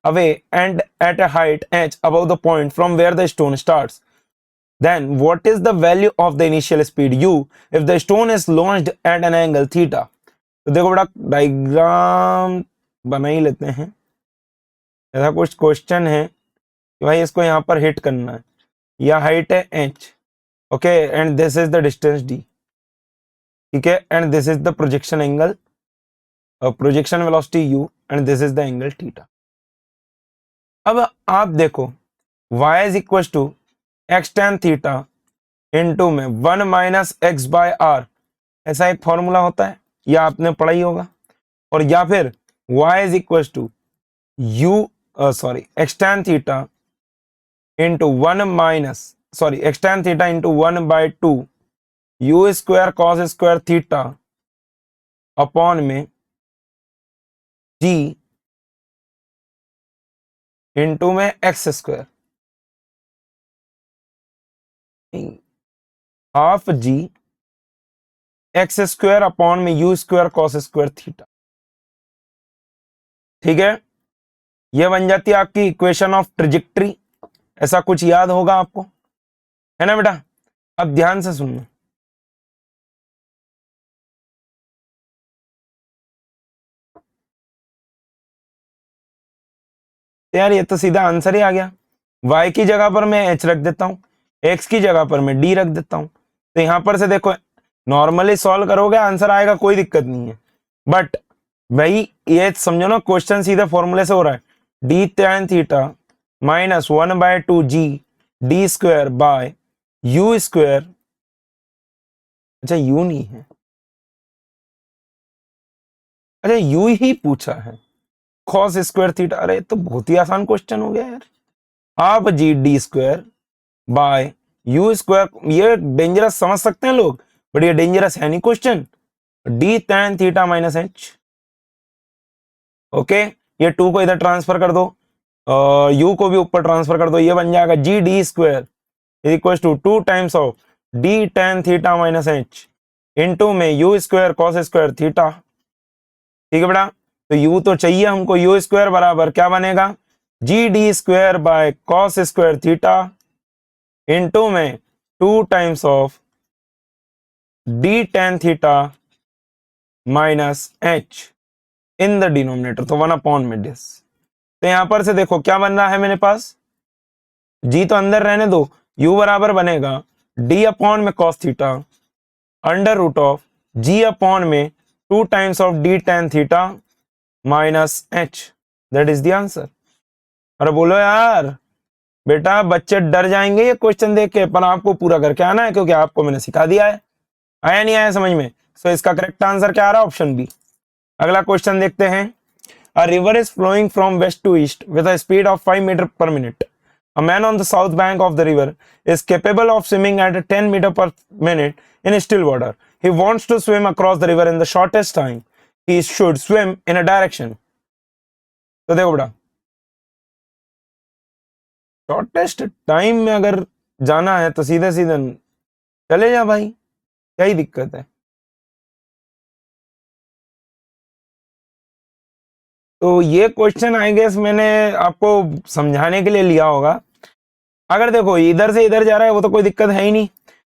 away and at a height h above the point from where the stone starts, then what is the value of the initial speed u if the stone is launched at an angle theta। तो देखो बड़ा diagram बना ही लेते हैं। ऐसा कुछ question है कि भाई इसको यहाँ पर हिट करना है, या हाइट है h, okay, and this is the distance d, ठीक है, and this is the projection angle, projection velocity u, and this is the angle theta. अब आप देखो y is equal to X tan theta into में 1 minus x bye are, ऐसा एक formula होता है, या आपने पढ़ा ही होगा। और या फिर y is equal to U sorry X tan theta into 1 minus sorry X tan theta into 1/2 U square cos square theta upon में g इंटू में X square, half G X square upon में U square cos square theta, ठीक है। यह बन जाती है आपकी इक्वेशन ऑफ ट्रेजेक्ट्री, ऐसा कुछ याद होगा आपको, है ना बेटा। अब ध्यान से सुनना, तो यार ये तो सीधा आंसर ही आ गया। y की जगह पर मैं h रख देता हूं, x की जगह पर मैं d रख देता हूं, तो यहां पर से देखो नॉर्मली सॉल्व करोगे आंसर आएगा, कोई दिक्कत नहीं है। बट भाई ये समझो ना, क्वेश्चन सीधे फॉर्मूले से हो रहा है, d tan theta minus 1/2 g d square by you square, अच्छा यू नहीं है, अच्छा यू ही पूछा है, कॉस स्क्वायर थीटा, अरे तो बहुत ही आसान क्वेश्चन हो गया यार। Half ji D square by you square, ये डेंजरस समझ सकते हैं लोग, बट ये डेंजरस है नहीं question, D tan theta minus H, okay. ये 2 को इधर ट्रांसफर कर दो, यू को भी ऊपर ट्रांसफर कर दो, ये बन जाएगा G D square is equal to 2 times of D tan theta minus H into में U square cos square theta, ठीक है बेटा। तो u तो चाहिए हमको, यू स्क्वायर बराबर क्या बनेगा, जी D square by cos square theta into में 2 times of D tan theta minus H in the denominator, तो 1 में दिस। तो यहां पर से देखो क्या बन रहा है मेरे पास, g तो अंदर रहने दो, u बराबर बनेगा d अपॉन में cos theta under root of g upon में 2 times of D tan theta minus H, that is the answer. अरे बोलो यार बेटा, बच्चे डर जाएंगे ये क्वेश्चन देख के, पर आपको पूरा करके आना है, क्योंकि आपको मैंने सिखा दिया है। आया नहीं आया समझ में? सो इसका करेक्ट आंसर क्या आ रहा है, ऑप्शन बी। अगला क्वेश्चन देखते हैं। A river is flowing from west to east with a speed of 5 metre per minute. A man on the south bank of the river is capable of swimming at 10 meter per minute in still water. He wants to swim across the river in the shortest time. He should swim in a direction. तो देखो बेटा, shortest time में अगर जाना है तो सीधे सीधे चले जा भाई, क्या ही दिक्कत है। तो ये क्वेश्चन आई गेस मैंने आपको समझाने के लिए लिया होगा। अगर देखो इधर से इधर जा रहा है वो तो कोई दिक्कत है ही नहीं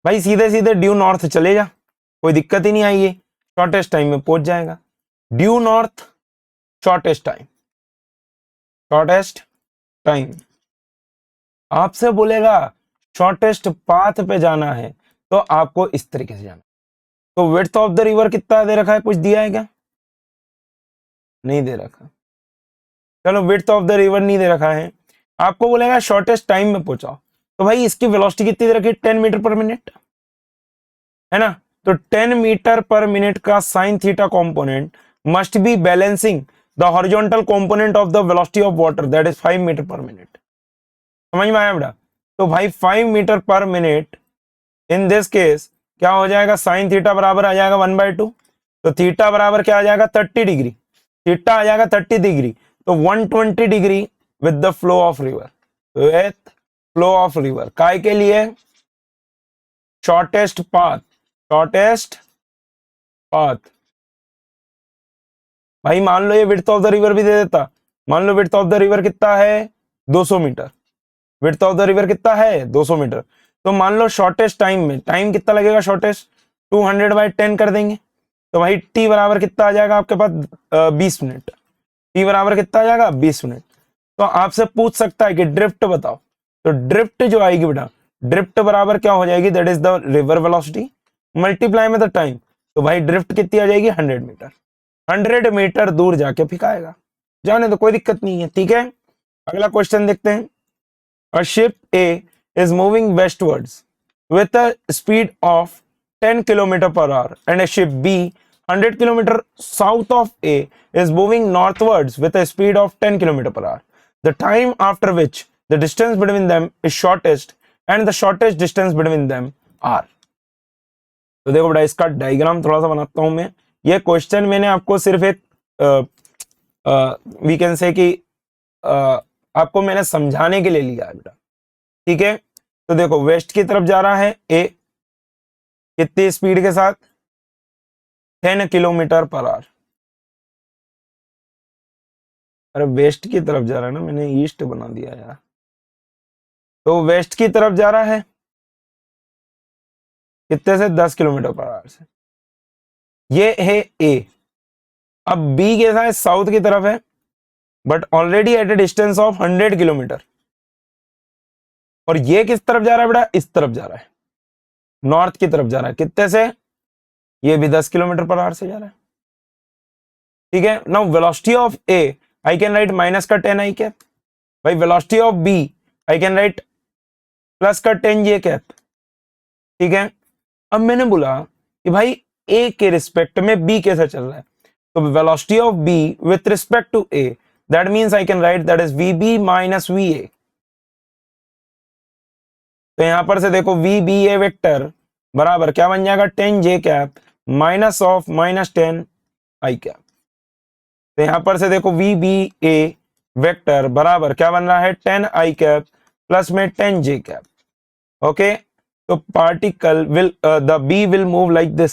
भाई, सीधे सीधे ड्यू नॉर्थ चले जा, कोई दिक्कत ही नहीं आई, ये शॉर्टेस्ट टाइम में पहुंच जाएगा। Due north shortest time, shortest time आपसे बोलेगा शॉर्टेस्ट पाथ पे जाना है तो आपको इस तरीके से जाना। तो विड्थ ऑफ द रिवर कितना दे रखा है, कुछ दिया है क्या? नहीं दे रखा। चलो विड्थ ऑफ द रिवर नहीं दे रखा है, आपको बोलेगा शॉर्टेस्ट टाइम में पहुंचाओ, तो भाई इसकी वेलोसिटी कितनी दे रखी, 10 मीटर पर मिनट, है ना। तो 10 मीटर पर मिनट का sine theta component must be balancing the horizontal component of the velocity of water, that is 5 metre per minute. समझ में आया बेटा। तो भाई 5 metre per minute in this case क्या हो जाएगा, साइन थीटा बराबर आ जाएगा 1/2, तो थीटा बराबर क्या आ जाएगा 30 डिग्री, थीटा आ जाएगा 30 डिग्री, तो 120 degree with the flow of river, with flow of river, काय के लिए, शॉर्टेस्ट पाथ, शॉर्टेस्ट पाथ। भाई मान लो ये विड्थ ऑफ द रिवर भी दे देता, मान लो विड्थ ऑफ द रिवर कितना है 200 metre, width of the river कितना है 200 मीटर, तो मान लो शॉर्टेस्ट टाइम में, टाइम कितना लगेगा शॉर्टेस्ट, 200/10 कर देंगे, तो भाई टी बराबर कितना आ जाएगा आपके पास 20 मिनट, टी बराबर कितना आ जाएगा 20 मिनट। तो आपसे पूछ सकता है कि ड्रिफ्ट बताओ, तो ड्रिफ्ट जो आएगी बेटा, ड्रिफ्ट बराबर क्या हो जाएगी, that is the river velocity multiply में द टाइम, तो भाई ड्रिफ्ट कितनी आ जाएगी 100 मीटर, 100 मीटर दूर जाके फिकाएगा, जाने तो कोई दिक्कत नहीं है, ठीक है। अगला क्वेश्चन देखते हैं। A ship A is moving westwards with a speed of 10 km per hour and a ship B 100 km south of A is moving northwards with a speed of 10 km per hour. The time after which the distance between them is shortest and the shortest distance between them are. तो देखो बेटा इसका diagram थोड़ा सा बनाता हूं मैं। ये क्वेश्चन मैंने आपको सिर्फ एक वी कैन से कि आपको मैंने समझाने के लिए लिया है बेटा, ठीक है। तो देखो वेस्ट की तरफ जा रहा है ए, कितनी स्पीड के साथ 10 किलोमीटर पर आवर, अरे वेस्ट की तरफ जा रहा है ना, मैंने ईस्ट बना दिया यार। तो वेस्ट की तरफ जा रहा है कितने से 10 किलोमीटर पर आवर से, ये है ए। अब बी के साथ साउथ की तरफ है but already at a distance of 100 kilometre, और ये किस तरफ जा रहा है बेटा, इस तरफ जा रहा है, नॉर्थ की तरफ जा रहा है, कितने से, ये भी 10 किलोमीटर पर आवर से जा रहा है, ठीक है। Now velocity of A I can write minus का 10 आई कैप, भाई velocity of B I can write plus का 10 जे कैप, ठीक है। अब मैंने बोला कि भाई ए के रिस्पेक्ट में बी कैसा चल रहा है, तो velocity of B with respect to A, that means I can write that is V B minus V A. तो यहां पर से देखो वी बी ए वेक्टर बराबर क्या बन जाएगा 10 J cap minus of minus 10 I cap. तो यहां पर से देखो वी बी ए वेक्टर बराबर क्या बन रहा है 10 आई कैप प्लस में 10 जे कैप, ओके। तो particle will the be will move like this,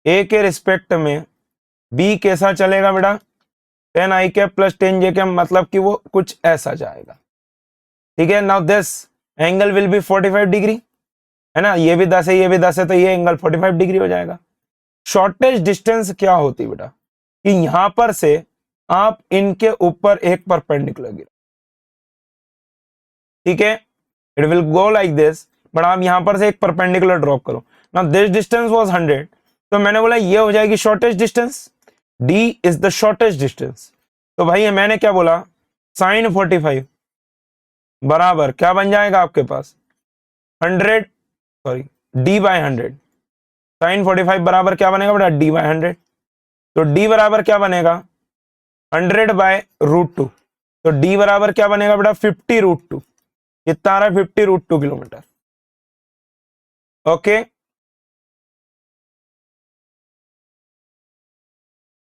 A के रिस्पेक्ट में बी कैसा चलेगा बेटा 10 I cap plus 10 J cap, मतलब कि वो कुछ ऐसा जाएगा, ठीक है। Now this angle will be 45 degree, है ना, ये भी 10 है ये भी 10 है, तो ये एंगल 45 डिग्री हो जाएगा। शॉर्टेस्ट डिस्टेंस क्या होती है बेटा, कि यहां पर से आप इनके ऊपर एक परपेंडिकुलर गिरा, ठीक है, it will go like this, but आप यहां पर से एक परपेंडिकुलर ड्रॉप करो। नाउ दिस डिस्टेंस वाज 100, तो मैंने बोला ये हो जाएगी shortest distance, D is the shortest distance. तो भाई मैंने क्या बोला साइन 45 बराबर क्या बन जाएगा आपके पास 100, सॉरी D/100, साइन 45 बराबर क्या बनेगा बेटा D/100, तो D बराबर क्या बनेगा 100/√2, तो D बराबर क्या बनेगा बेटा 50√2, कितना आ रहा है 50√2 किलोमीटर, ओके।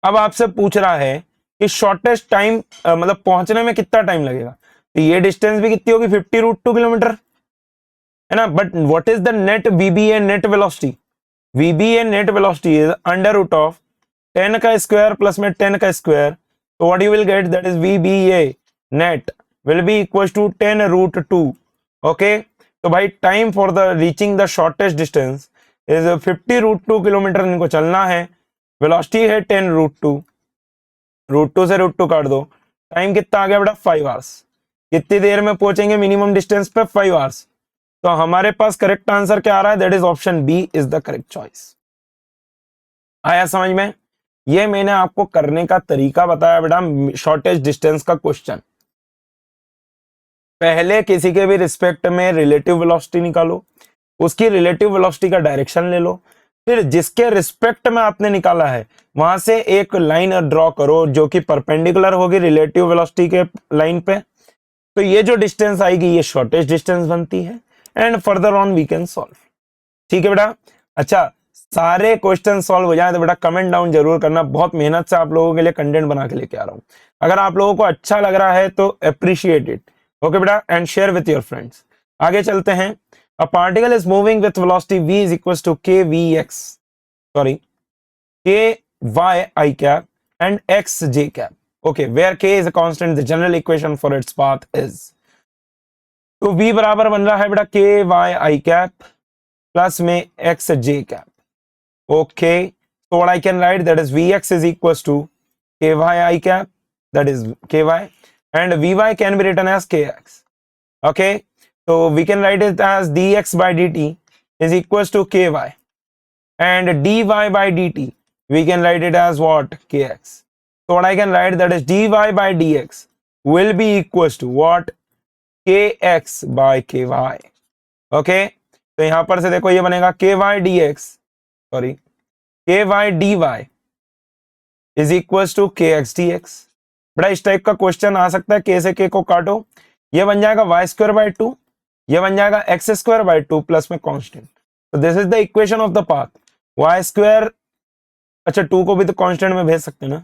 अब आपसे पूछ रहा है कि शॉर्टेस्ट टाइम मतलब पहुंचने में कितना टाइम लगेगा, तो ये डिस्टेंस भी कितनी होगी 50√2 किलोमीटर, है ना। But what is the net VBA net velocity, VBA net velocity is under root of 10 का स्क्वायर प्लस में 10 का स्क्वायर, तो what you will get that is VBA net will be equal to 10√2, okay. तो भाई time for the reaching the shortest distance is 50√2 kilometre इनको चलना है, velocity है 10√2, √2 से √2 काट दो, टाइम कितना आ गया बेटा 5 आवर्स, कितनी देर में पहुंचेंगे मिनिमम डिस्टेंस पे 5 आवर्स। तो हमारे पास करेक्ट आंसर क्या आ रहा है, that is option B is the correct choice. आया समझ में, ये मैंने आपको करने का तरीका बताया बेटा, शॉर्टेज डिस्टेंस का क्वेश्चन। पहले किसी के भी रिस्पेक्ट में रिलेटिव वेलोसिटी निकालो, उसकी रिलेटिव वेलोसिटी का डायरेक्शन ले लो, फिर जिसके रिस्पेक्ट में आपने निकाला है वहां से एक लाइन ड्रॉ करो जो कि परपेंडिकुलर होगी रिलेटिव वेलोसिटी के लाइन पे। तो ये जो डिस्टेंस आएगी ये शॉर्टेस्ट डिस्टेंस बनती है, and further on we can solve. ठीक है बेटा। अच्छा, सारे क्वेश्चन सॉल्व हो जाए तो बेटा कमेंट डाउन जरूर करना, बहुत मेहनत से आप लोगों के लिए कंटेंट बना के लेके आ रहा हूं। अगर आप लोगों को अच्छा लग रहा है तो अप्रिशिएट इट, ओके बेटा, and share with your friends. आगे चलते हैं। A particle is moving with velocity v is equals to kvx, sorry, ky cap and xj cap, okay, where k is a constant, the general equation for its path is, तो v बराबर बन रहा है बेटा ky cap plus में xj cap, okay, so what I can write, that is vx is equals to ky cap, that is ky, and vy can be written as kx, okay, so we can write it as dx by dt is equals to ky, and dy by dt we can write it as what, kx. So what I can write, that is dy by dx will be equals to what, kx by ky, okay. तो यहां पर से देखो ये बनेगा ky dx, sorry, ky dy is equals to kx dx। बड़ा इस type का क्वेश्चन आ सकता है, k से k को काटो, ये बन जाएगा y स्क्वायर बाय 2, ये बन जाएगा एक्स स्क्वायर बाय 2 प्लस में कांस्टेंट। तो this is the equation of the path, Y square, अच्छा 2 को भी तो कांस्टेंट में भेज सकते हैं ना,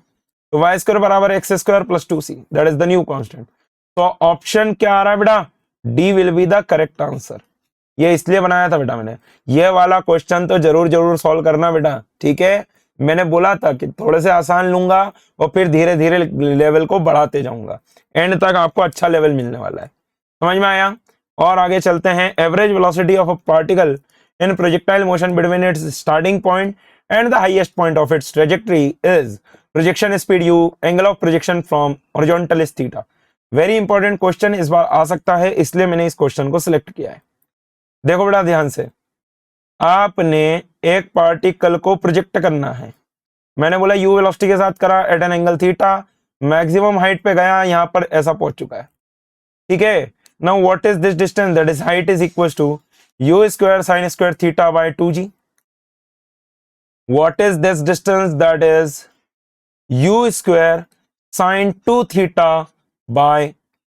तो वाई स्क्वायर बराबर x square plus 2c, that is the new constant. तो ऑप्शन क्या आ रहा है बेटा, D will be the correct answer. ये इसलिए बनाया था बेटा मैंने, ये वाला क्वेश्चन तो जरूर जरूर सॉल्व करना बेटा, ठीक है। मैंने बोला था कि थोड़े से आसान लूंगा और फिर धीरे धीरे लेवल को बढ़ाते जाऊंगा, एंड तक आपको अच्छा लेवल मिलने वाला है, समझ में आया। और आगे चलते हैं। Average velocity of a particle in projectile motion between its starting point and the highest point of its trajectory is projection speed u, angle of projection from horizontal is theta. Very important question इस बार आ सकता है, इसलिए मैंने इस question को select किया है। देखो बेटा ध्यान से, आपने एक पार्टिकल को प्रोजेक्ट करना है, मैंने बोला u वेलोसिटी के साथ करा at an angle theta, maximum height पे गया, यहां पर ऐसा पहुंच चुका है, ठीक है। Now what is this distance, that is height is equals to u square sin square theta by 2g. What is this distance, that is u square sin 2 theta by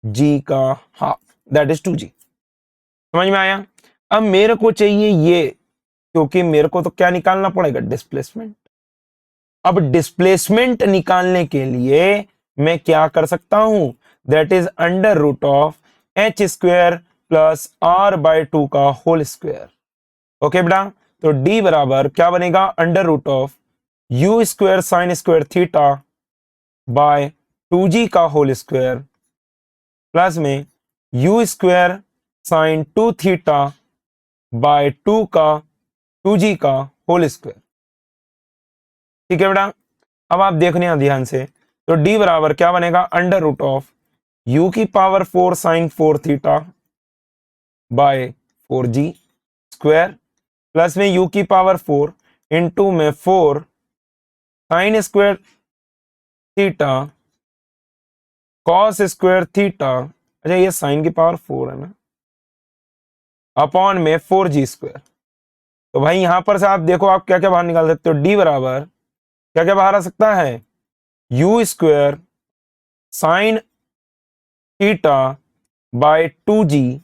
g का हाफ, that is 2g। समझ में आया। अब मेरे को चाहिए ये, क्योंकि मेरे को तो क्या निकालना पड़ेगा, डिस्प्लेसमेंट। अब डिस्प्लेसमेंट निकालने के लिए मैं क्या कर सकता हूं, that is under root of H square plus R by 2 का होल स्क्वायर, ओके बेटा। तो d बराबर क्या बनेगा, under root of U square sine square theta by 2g का होल स्क्वायर प्लस में U square sine 2 theta by 2g का whole square, ठीक है बेटा। अब आप देखने ध्यान से, तो d बराबर क्या बनेगा, अंडर रूट ऑफ u की power 4 sine 4 theta by 4g square plus में u की पावर 4 इंटू में 4 sine square theta cos square theta, अच्छा ये साइन की पावर 4 है ना, अपॉन में 4g स्क्वायर। तो भाई यहां पर से आप देखो आप क्या क्या बाहर निकाल सकते हो, d बराबर क्या क्या बाहर आ सकता है, u square sine theta by 2g,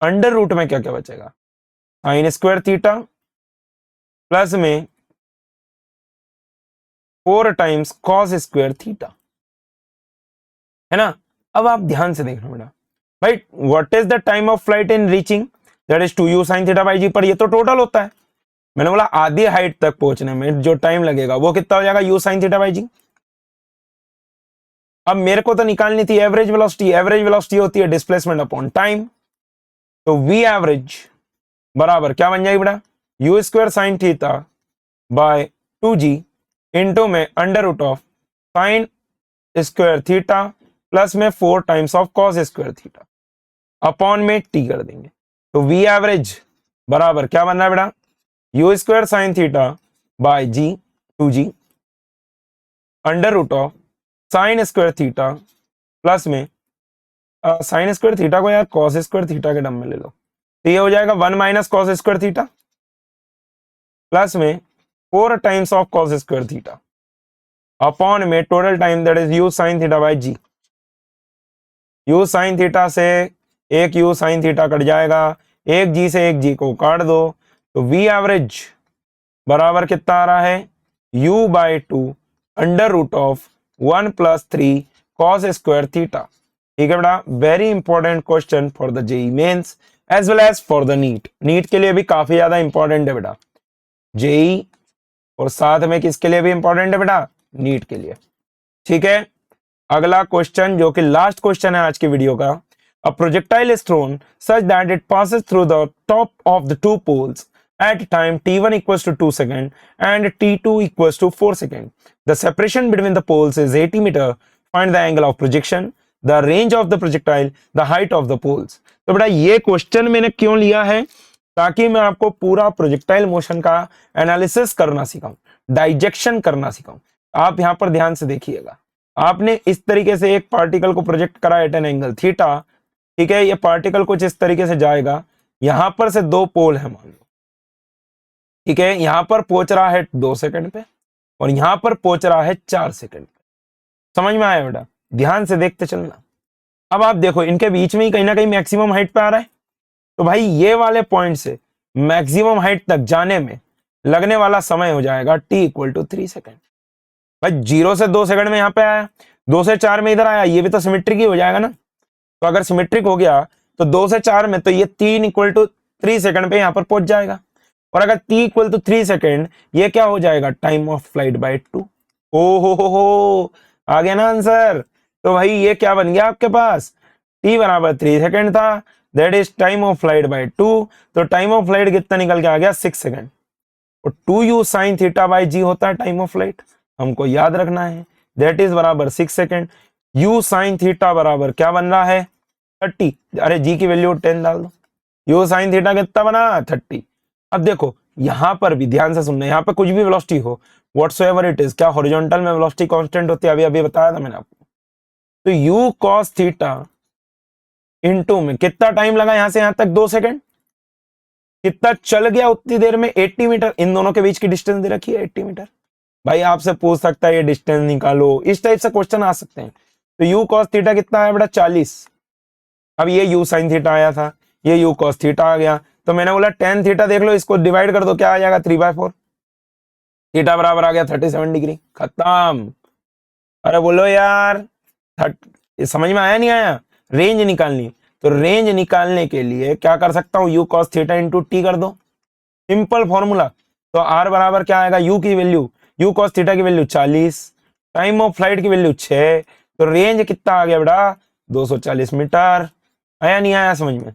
under root में क्या क्या बचेगा, साइन स्क्वायर थीटा प्लस में 4 टाइम्स कॉस स्क्वायर थीटा, है ना। अब आप ध्यान से देखना बेटा, भाई what is the time of flight in reaching, that is 2u sine theta by G, पर ये तो टोटल होता है। मैंने बोला आधी हाइट तक पहुंचने में जो टाइम लगेगा वो कितना हो जाएगा, u साइन थीटा बाई जी। अब मेरे को तो निकालनी थी एवरेज वेलोसिटी, एवरेज वेलोसिटी होती है डिस्प्लेसमेंट अपॉन टाइम, तो v एवरेज बराबर क्या बन जाएगी बेटा, U square sine theta by 2g into में under root of sine square theta plus में 4 times of cos square theta upon में t कर देंगे। तो v एवरेज बराबर क्या बन रहा है बेटा, U square sine theta by g 2g under root of sine square theta plus में साइन स्क्वायर थीटा को यार कॉस स्क्वायर थीटा के टर्म में ले लो, तो ये हो जाएगा 1 minus cos square theta plus में 4 times of cos square theta upon में total time that is U sine theta by G. U sine theta से एक यू साइन थीटा कट जाएगा, एक जी से एक जी को काट दो, तो वी एवरेज बराबर कितना आ रहा है u by 2 under root of 1 plus 3 cos square theta. ठीक है बेटा, very important question for the JEE Mains as well as for the NEET. NEET के लिए भी काफी ज्यादा इंपॉर्टेंट है बेटा जेई, और साथ में किसके लिए भी इंपॉर्टेंट है बेटा, नीट के लिए। ठीक है, अगला क्वेश्चन जो कि लास्ट क्वेश्चन है आज की वीडियो का। A projectile is thrown such that it passes through the top of the two poles at time t1 equals to 2 second and t2 equals to 4 second. The separation between the poles is 80 meter. Find the angle of projection, the range of the projectile, the height of the poles. तो बेटा ये question मैंने क्यों लिया है, ताकि मैं आपको पूरा प्रोजेक्टाइल मोशन का एनालिसिस करना सिखाऊं, डाइजेक्शन करना सिखाऊं। आप यहां पर ध्यान से देखिएगा, आपने इस तरीके से एक पार्टिकल को प्रोजेक्ट करा एट एन एंगल थीटा। ठीक है, ये पार्टिकल कुछ इस तरीके से जाएगा, यहां पर से दो पोल है मान लो। ठीक है, यहां पर पहुंच रहा है 2 सेकंड पे और यहां पर पहुंच रहा है 4 सेकंड पे। समझ में आया बेटा, ध्यान से देखते चलना। अब आप देखो इनके बीच में ही कहीं ना कहीं मैक्सिमम हाइट पे आ रहा है, तो भाई ये वाले पॉइंट से मैक्सिमम हाइट तक जाने में लगने वाला समय हो जाएगा t इक्वल टू 3 सेकेंड। भाई 0 से 2 सेकंड में यहां पे आया, 2 से 4 में इधर आया, ये भी तो सिमेट्रिक ही हो जाएगा ना। तो अगर सिमेट्रिक हो गया तो 2 से 4 में तो ये 3 इक्वल टू 3 सेकंड पे यहां पर पहुंच जाएगा, और अगर t इक्वल टू 3 सेकेंड ये क्या हो जाएगा, टाइम ऑफ फ्लाइट बाय 2। ओ हो आ गया ना आंसर। तो भाई ये क्या बन गया आपके पास, t बराबर 3 सेकेंड था, that is time of flight by 2। तो टाइम ऑफ फ्लाइट कितना निकल के आ गया, 6 सेकेंड। और 2u साइन थीटा बाय जी होता है टाइम ऑफ फ्लाइट, हमको याद रखना है, दैट इज बराबर 6 सेकेंड। u साइन थीटा बराबर क्या बन रहा है 30, अरे जी की वैल्यू 10 डाल दो, u साइन थीटा कितना बना 30। अब देखो यहां पर भी ध्यान से सुनना, यहां पर कुछ भी वेलोसिटी हो व्हाटसोएवर इट इज, क्या हॉरिजॉन्टल में वेलोसिटी कांस्टेंट होती है, अभी अभी बताया था मैंने आपको। तो u cos थीटा इनटू में कितना टाइम लगा यहां से यहां तक 2 सेकंड, कितना चल गया उतनी देर में 80 मीटर। इन दोनों के बीच की डिस्टेंस दे रखी है 80 मीटर। भाई आपसे पूछ सकता है ये डिस्टेंस निकालो, इस टाइप से क्वेश्चन आ सकते हैं। तो u cos थीटा कितना है बेटा 40। अब ये u sin थीटा आया था, ये u cos थीटा आ गया, तो मैंने बोला tan थीटा देख लो, इसको डिवाइड कर दो, क्या आ जाएगा 3/4। थीटा बराबर आ गया 37 डिग्री, खत्म। अरे बोलो यार, समझ में आया नहीं आया। रेंज निकालनी, तो रेंज निकालने के लिए क्या कर सकता हूं, u cos theta into T कर दो, सिंपल फॉर्मूला। तो r बराबर क्या आएगा, u की वैल्यू, u cos थीटा की वैल्यू 40, टाइम ऑफ फ्लाइट की वैल्यू 6, तो रेंज कितना आ गया बेटा 240 मीटर। आया नहीं आया समझ में।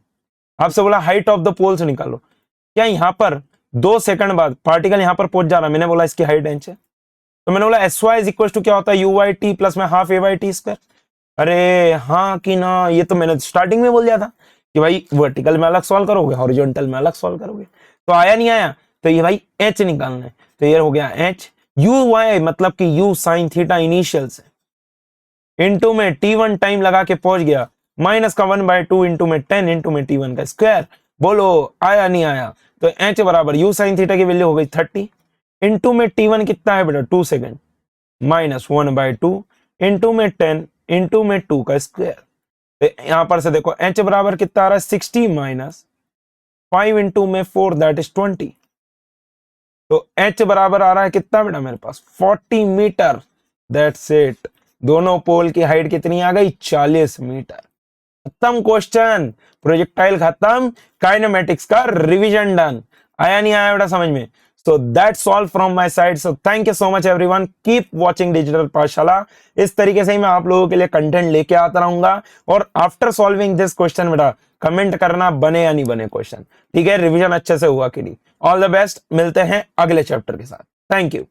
आपसे बोला हाइट ऑफ द पोल्स निकालो, क्या यहां पर 2 सेकंड बाद पार्टिकल यहां पर पहुंच जा रहा है, मैंने बोला इसकी हाइट इंच है, तो मैंने बोला S Y is equal to क्या होता है u बाई टी प्लस में half a by T square. अरे हाँ कि ना, ये तो मैंने स्टार्टिंग में बोल दिया था कि भाई वर्टिकल में अलग सॉल्व करोगे, हॉरिजॉन्टल में अलग सॉल्व करोगे। तो आया नहीं आया, तो ये भाई h निकालना है, तो ये हो गया h u y मतलब कि u साइन थीटा इनिशियल से इंटू में t1 टाइम लगा के पहुंच गया, माइनस का 1/2 इंटू में 10 इंटू में t1 का स्क्वायर। बोलो आया नहीं आया। तो h बराबर u साइन थीटा की वैल्यू हो गई 30 इंटू में t1 कितना है बेटा 2 सेकेंड, माइनस 1/2 इंटू में 10 इंटू में 2 का स्क्वायर। तो यहां पर से देखो h बराबर कितना आ रहा है 60 माइनस 5 इंटू में 4 दैट इज 20। तो h बराबर आ रहा है कितना बेटा मेरे पास 40 मीटर, दैट्स इट। दोनों पोल की हाइट कितनी आ गई 40 मीटर। खत्म क्वेश्चन, प्रोजेक्टाइल खत्म, काइनेमेटिक्स का रिवीजन डन। आया नहीं आया बेटा समझ में। So that's all from my side. So thank you so much everyone. Keep watching digital पाठशाला। इस तरीके से ही मैं आप लोगों के लिए कंटेंट लेके आता रहूंगा। और आफ्टर सॉल्विंग दिस क्वेश्चन बेटा कमेंट करना बने या नहीं बने क्वेश्चन, ठीक है, रिवीजन अच्छे से हुआ कि नहीं। ऑल द बेस्ट, मिलते हैं अगले चैप्टर के साथ। Thank you.